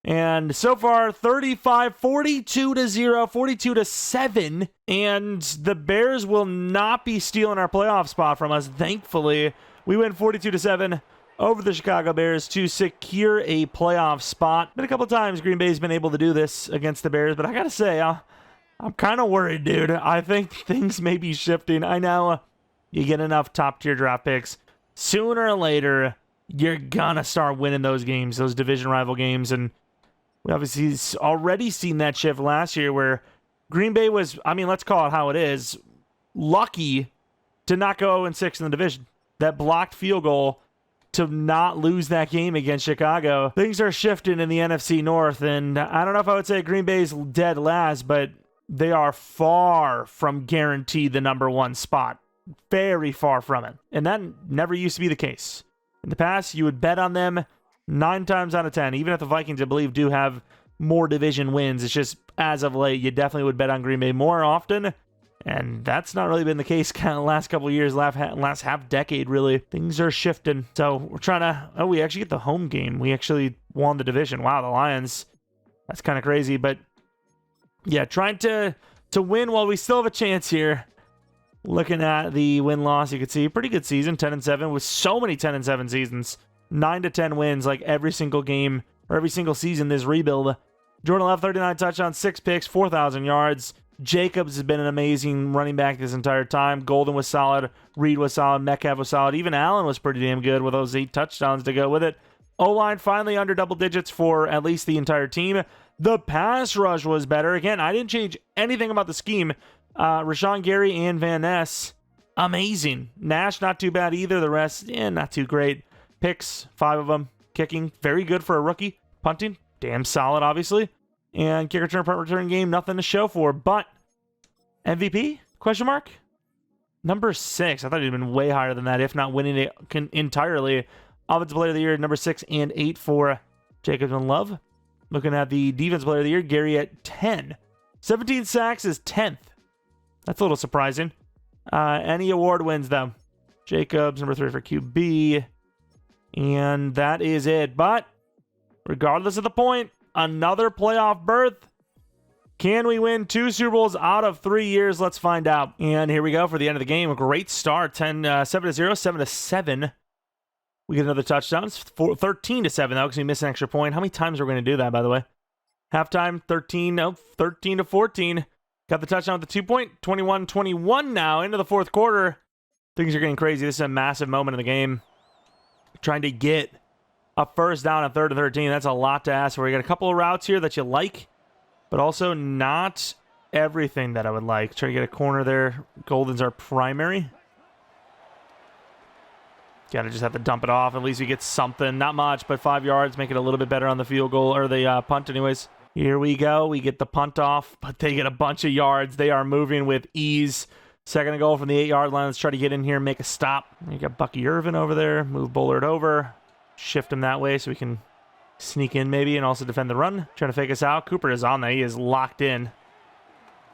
And so far, 35, 42-0, 42-7. And the Bears will not be stealing our playoff spot from us, thankfully. We win 42-7 over the Chicago Bears to secure a playoff spot. Been a couple of times Green Bay's been able to do this against the Bears, but I got to say, I'm kind of worried, dude. I think things may be shifting. I know you get enough top-tier draft picks. Sooner or later, you're going to start winning those games, those division rival games, and we obviously already seen that shift last year where Green Bay was, let's call it how it is, lucky to not go 0-6 in the division. That blocked field goal to not lose that game against Chicago. Things are shifting in the NFC North, and I don't know if I would say Green Bay's dead last, but they are far from guaranteed the number one spot. Very far from it. And that never used to be the case. In the past, you would bet on them 9 times out of 10. Even if the Vikings, I believe, do have more division wins, it's just, as of late, you definitely would bet on Green Bay more often. And that's not really been the case kind of last couple of years, last half decade, really. Things are shifting. So we're trying to... Oh, we actually get the home game. We actually won the division. Wow, the Lions. That's kind of crazy. But yeah, trying to win while we still have a chance here. Looking at the win-loss, you can see pretty good season, 10-7, with so many 10-7 seasons. 9-10 wins, like every single game, or every single season this rebuild. Jordan Love, 39 touchdowns, 6 picks, 4,000 yards. Jacobs has been an amazing running back this entire time. Golden was solid. Reed was solid. Metcalf was solid. Even Allen was pretty damn good with those 8 touchdowns to go with it. O-line finally under double digits for at least the entire team. The pass rush was better. Again, I didn't change anything about the scheme. Rashawn Gary and Van Ness, amazing. Nash, not too bad either. The rest, not too great. Picks, 5 of them. Kicking, very good for a rookie. Punting, damn solid, obviously. And kick return, punt return game, nothing to show for. But MVP? Question mark? Number 6. I thought he'd been way higher than that, if not winning it entirely. Offensive player of the year, number 6 and 8 for Jacobs and Love. Looking at the defense player of the year, Gary at 10. 17 sacks is 10th. That's a little surprising. Any award wins, though. Jacobs, number 3 for QB. And that is it. But regardless of the point, another playoff berth. Can we win 2 Super Bowls out of 3 years? Let's find out. And here we go for the end of the game. A great start. 7-0, 7-7. We get another touchdown. 13-7, though, because we missed an extra point. How many times are we going to do that, by the way? Halftime, 13-14. Got the touchdown with the 2-point. 21-21 now into the fourth quarter. Things are getting crazy. This is a massive moment in the game. Trying to get a first down at 3rd and 13. That's a lot to ask for. You got a couple of routes here that you like, but also not everything that I would like. Try to get a corner there. Golden's our primary. Gotta just have to dump it off. At least we get something. Not much, but 5 yards. Make it a little bit better on the field goal, or the punt anyways. Here we go. We get the punt off, but they get a bunch of yards. They are moving with ease. Second and goal from the 8-yard line. Let's try to get in here and make a stop. You got Bucky Irvin over there. Move Bullard over. Shift him that way so we can sneak in maybe and also defend the run. Trying to fake us out. Cooper is on there. He is locked in.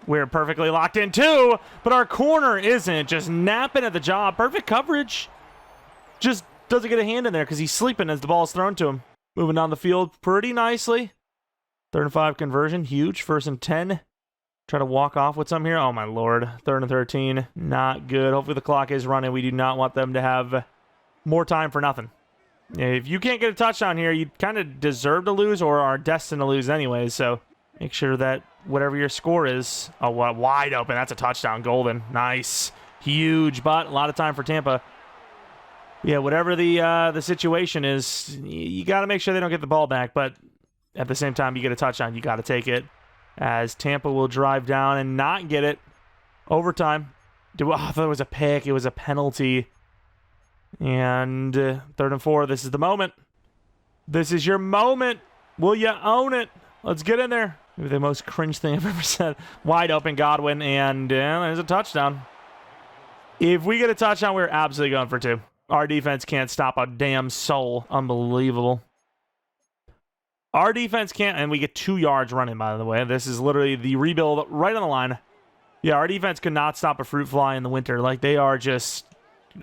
We're perfectly locked in too, but our corner isn't. Just napping at the job. Perfect coverage. Just doesn't get a hand in there because he's sleeping as the ball is thrown to him. Moving down the field pretty nicely. 3rd and 5 conversion. Huge. 1st and 10. Try to walk off with some here. Oh, my Lord. 3rd and 13. Not good. Hopefully the clock is running. We do not want them to have more time for nothing. If you can't get a touchdown here, you kind of deserve to lose or are destined to lose anyways. So make sure that whatever your score is. Oh, wide open. That's a touchdown. Golden. Nice. Huge, but a lot of time for Tampa. Yeah, whatever the situation is, you got to make sure they don't get the ball back. But at the same time, you get a touchdown, you got to take it. As Tampa will drive down and not get it. Overtime. I thought it was a pick. It was a penalty. And 3rd and 4. This is the moment. This is your moment. Will you own it? Let's get in there. Maybe the most cringe thing I've ever said. Wide open Godwin. And there's a touchdown. If we get a touchdown, we're absolutely going for 2. Our defense can't stop a damn soul. Unbelievable. Our defense can't, and we get 2 yards running, by the way. This is literally the rebuild right on the line. Yeah, our defense could not stop a fruit fly in the winter. Like, they are just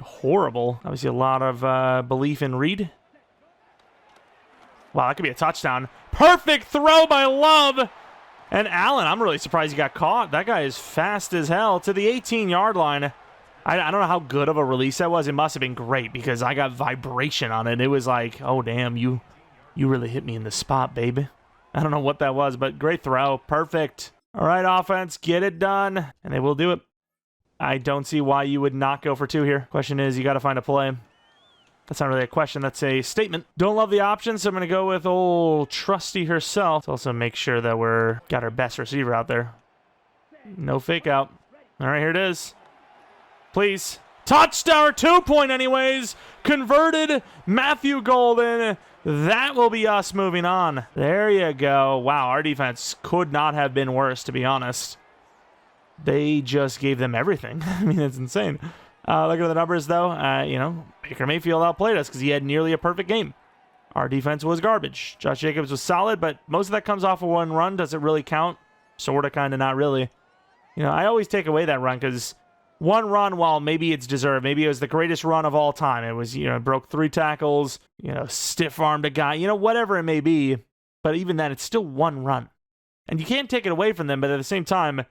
horrible. Obviously, a lot of belief in Reed. Wow, that could be a touchdown. Perfect throw by Love. And Allen, I'm really surprised he got caught. That guy is fast as hell to the 18-yard line. I don't know how good of a release that was. It must have been great because I got vibration on it. It was like, oh, damn, you really hit me in the spot, baby. I don't know what that was, but great throw. Perfect. All right, offense, get it done. And they will do it. I don't see why you would not go for 2 here. Question is, you got to find a play. That's not really a question. That's a statement. Don't love the options, so I'm going to go with old Trusty herself. Let's also make sure that we're got our best receiver out there. No fake out. All right, here it is. Please. Touchdown, 2-point anyways. Converted. Matthew Golden. That will be us moving on. There you go. Wow, our defense could not have been worse, to be honest. They just gave them everything. I mean, it's insane. Looking at the numbers, though, Baker Mayfield outplayed us because he had nearly a perfect game. Our defense was garbage. Josh Jacobs was solid, but most of that comes off of one run. Does it really count? Sort of, kind of, not really. I always take away that run because one run, while maybe it's deserved, maybe it was the greatest run of all time. It was, broke 3 tackles, stiff-armed a guy, whatever it may be. But even then, it's still one run. And you can't take it away from them, but at the same time,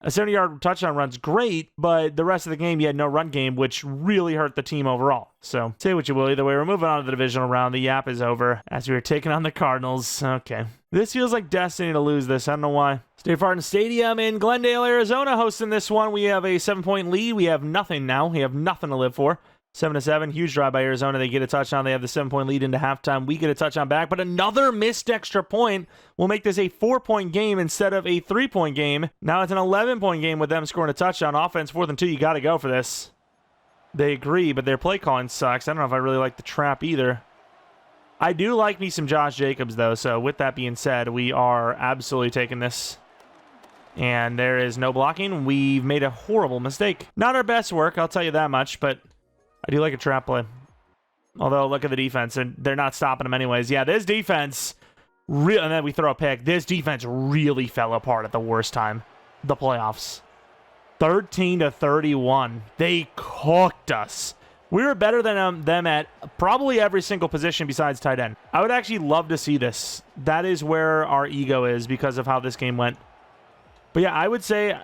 a 70-yard touchdown run's great, but the rest of the game, you had no run game, which really hurt the team overall. So, say what you will. Either way, we're moving on to the divisional round. The yap is over as we are taking on the Cardinals. Okay. This feels like destiny to lose this. I don't know why. State Farm Stadium in Glendale, Arizona, hosting this one. We have a 7-point lead. We have nothing now. We have nothing to live for. 7-7, huge drive by Arizona. They get a touchdown. They have the 7-point lead into halftime. We get a touchdown back, but another missed extra point will make this a 4-point game instead of a 3-point game. Now it's an 11-point game with them scoring a touchdown. Offense, 4th and 2, you got to go for this. They agree, but their play calling sucks. I don't know if I really like the trap either. I do like me some Josh Jacobs, though, so with that being said, we are absolutely taking this. And there is no blocking. We've made a horrible mistake. Not our best work, I'll tell you that much, but I do like a trap play. Although, look at the defense, and they're not stopping them anyways. Yeah, this defense, and then we throw a pick. This defense really fell apart at the worst time. The playoffs. 13-31. They cooked us. We were better than them at probably every single position besides tight end. I would actually love to see this. That is where our ego is because of how this game went. But yeah, I would say,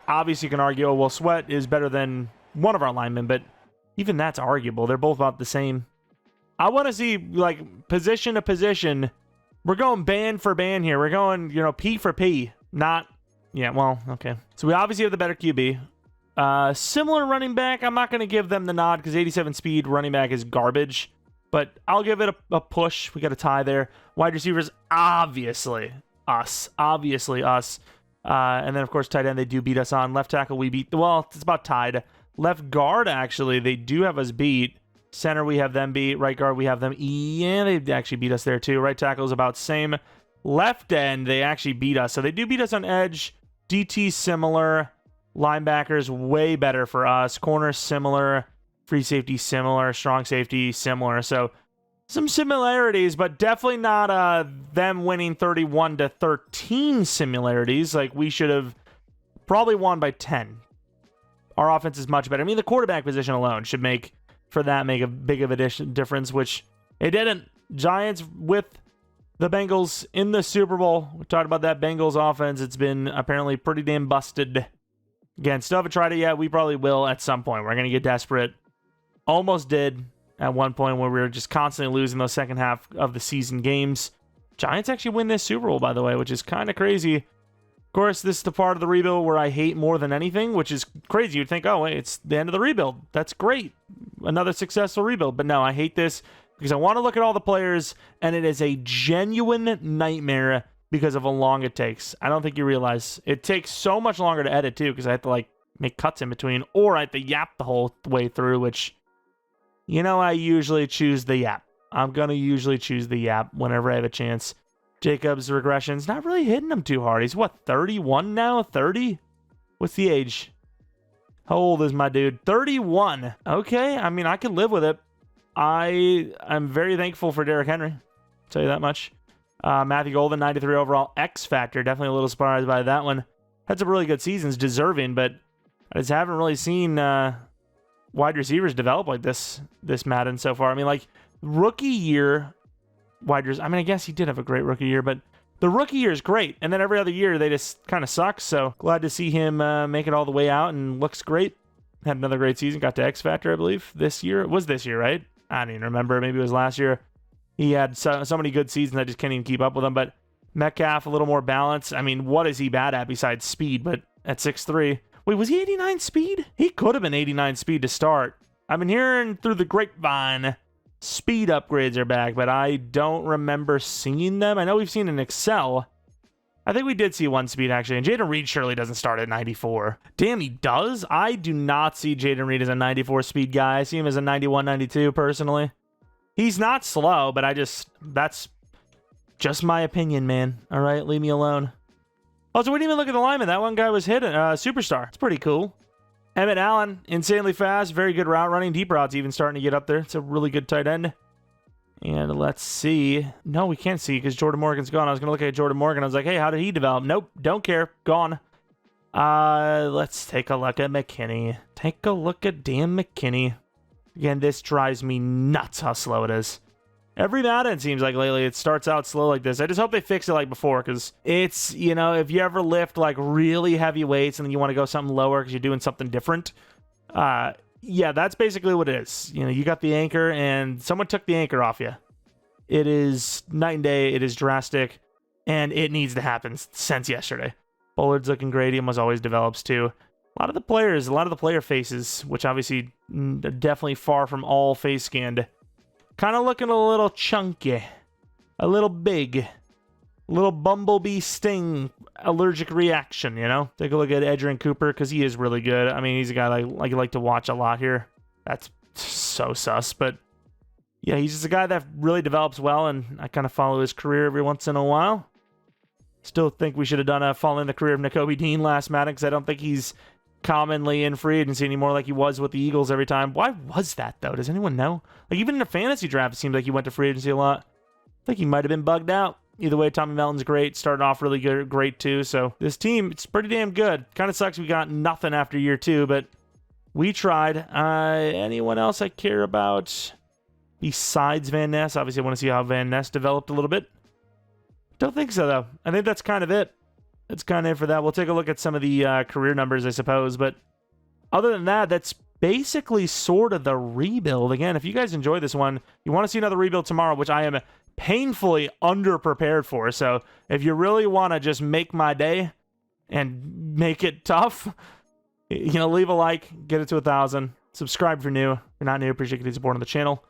obviously you can argue, oh, well, Sweat is better than one of our linemen, but even that's arguable. They're both about the same. I want to see, position to position. We're going band for band here. We're going, P for P. Not, yeah, well, okay. So we obviously have the better QB. Similar running back. I'm not going to give them the nod because 87 speed running back is garbage. But I'll give it a push. We got a tie there. Wide receivers, obviously us. Obviously us. And then, of course, tight end, they do beat us on. Left tackle, we beat. Well, it's about tied. Left guard, actually, they do have us beat. Center, we have them beat. Right guard, we have them. Yeah, they actually beat us there, too. Right tackle is about same. Left end, they actually beat us. So they do beat us on edge. DT, similar. Linebackers, way better for us. Corner, similar. Free safety, similar. Strong safety, similar. So some similarities, but definitely not them winning 31-13 similarities. Like, we should have probably won by 10. Our offense is much better. The quarterback position alone should make a big of a difference, which it didn't. Giants with the Bengals in the Super Bowl. We talked about that Bengals offense. It's been apparently pretty damn busted. Again, still haven't tried it yet. We probably will at some point. We're going to get desperate. Almost did at one point where we were just constantly losing those second half of the season games. Giants actually win this Super Bowl, by the way, which is kind of crazy. Of course, this is the part of the rebuild where I hate more than anything, which is crazy. You'd think, oh, wait, it's the end of the rebuild. That's great. Another successful rebuild. But no, I hate this because I want to look at all the players, and it is a genuine nightmare because of how long it takes. I don't think you realize. It takes so much longer to edit, too, because I have to, make cuts in between, or I have to yap the whole way through, which, I usually choose the yap. I'm going to usually choose the yap whenever I have a chance. Jacobs' regression's not really hitting him too hard. He's, 31 now? 30? What's the age? How old is my dude? 31. Okay, I can live with it. I'm very thankful for Derrick Henry. I'll tell you that much. Matthew Golden, 93 overall. X Factor. Definitely a little surprised by that one. Had some really good seasons, deserving, but I just haven't really seen wide receivers develop like this Madden so far. Rookie year wide receivers. I guess he did have a great rookie year, but the rookie year is great. And then every other year, they just kind of suck. So glad to see him make it all the way out and looks great. Had another great season. Got to X Factor, I believe, this year. It was this year, right? I don't even remember. Maybe it was last year. He had so many good seasons, I just can't even keep up with him. But Metcalf, a little more balance. What is he bad at besides speed? But at 6'3", wait, was he 89 speed? He could have been 89 speed to start. I've been hearing through the grapevine speed upgrades are back, but I don't remember seeing them. I know we've seen in Excel. I think we did see one speed, actually. And Jaden Reed surely doesn't start at 94. Damn, he does? I do not see Jaden Reed as a 94 speed guy. I see him as a 91, 92, personally. He's not slow, but that's just my opinion, man. All right, leave me alone. Also, we didn't even look at the lineman. That one guy was hidden. Superstar. It's pretty cool. Emmett Allen, insanely fast. Very good route running. Deep routes even starting to get up there. It's a really good tight end. And let's see. No, we can't see because Jordan Morgan's gone. I was going to look at Jordan Morgan. I was like, hey, how did he develop? Nope, don't care. Gone. Let's take a look at McKinney. Take a look at Dan McKinney. Again, this drives me nuts how slow it is. Every Madden, it seems like lately, it starts out slow like this. I just hope they fix it like before, because it's, you know, if you ever lift like really heavy weights and then you want to go something lower because you're doing something different, yeah, that's basically what it is. You know, you got the anchor and someone took the anchor off you. It is night and day. It is drastic, and it needs to happen since yesterday. Bullard's looking great. He almost always develops too. A lot of the player faces, which obviously definitely far from all face scanned, kind of looking a little chunky, a little big, a little bumblebee sting allergic reaction, you know? Take a look at Edgerrin Cooper, because he is really good. I mean, he's a guy I like to watch a lot here. That's so sus, but yeah, he's just a guy that really develops well, and I kind of follow his career every once in a while. Still think we should have done a follow in the career of Nakobe Dean last Madden, because I don't think he's commonly in free agency anymore like he was with the Eagles every time. Why was that, though? Does anyone know? Like, even in a fantasy draft, it seems like he went to free agency a lot. I think he might have been bugged out. Either way, Tommy Melton's great. Starting off really good, great, too. So this team, it's pretty damn good. Kind of sucks we got nothing after year 2, but we tried. Anyone else I care about besides Van Ness? Obviously, I want to see how Van Ness developed a little bit. Don't think so, though. I think that's kind of it. That's kind of it for that. We'll take a look at some of the career numbers, I suppose. But other than that, that's basically sort of the rebuild. Again, if you guys enjoy this one, you want to see another rebuild tomorrow, which I am painfully underprepared for. So if you really want to just make my day and make it tough, you know, leave a like, get it to 1,000. Subscribe if you're new. If you're not new, appreciate you supporting the channel.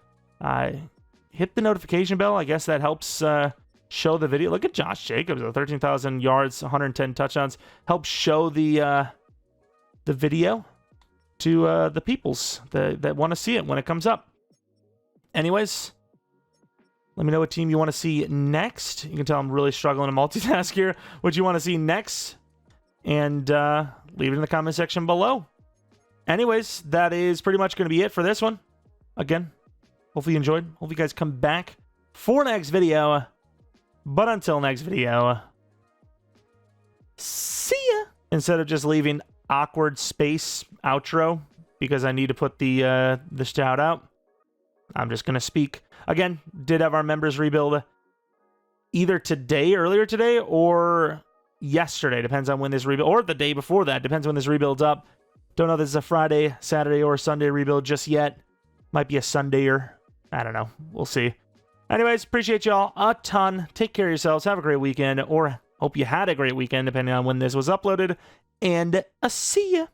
Hit the notification bell. I guess that helps show the video. Look at Josh Jacobs, 13,000 yards, 110 touchdowns. Helps show the video to the peoples that want to see it when it comes up. Anyways, let me know what team you want to see next. You can tell I'm really struggling to multitask here. What you want to see next, and leave it in the comment section below. Anyways, that is pretty much going to be it for this one. Again, hopefully you enjoyed. Hope you guys come back for next video. But until next video, see ya! Instead of just leaving awkward space outro, because I need to put the shout out, I'm just going to speak. Again, did have our members rebuild either earlier today, or yesterday. Depends on when this rebuild, or the day before that. Depends when this rebuild's up. Don't know if this is a Friday, Saturday, or Sunday rebuild just yet. Might be a Sunday-er. I don't know. We'll see. Anyways, appreciate y'all a ton. Take care of yourselves. Have a great weekend, or hope you had a great weekend, depending on when this was uploaded. And see ya.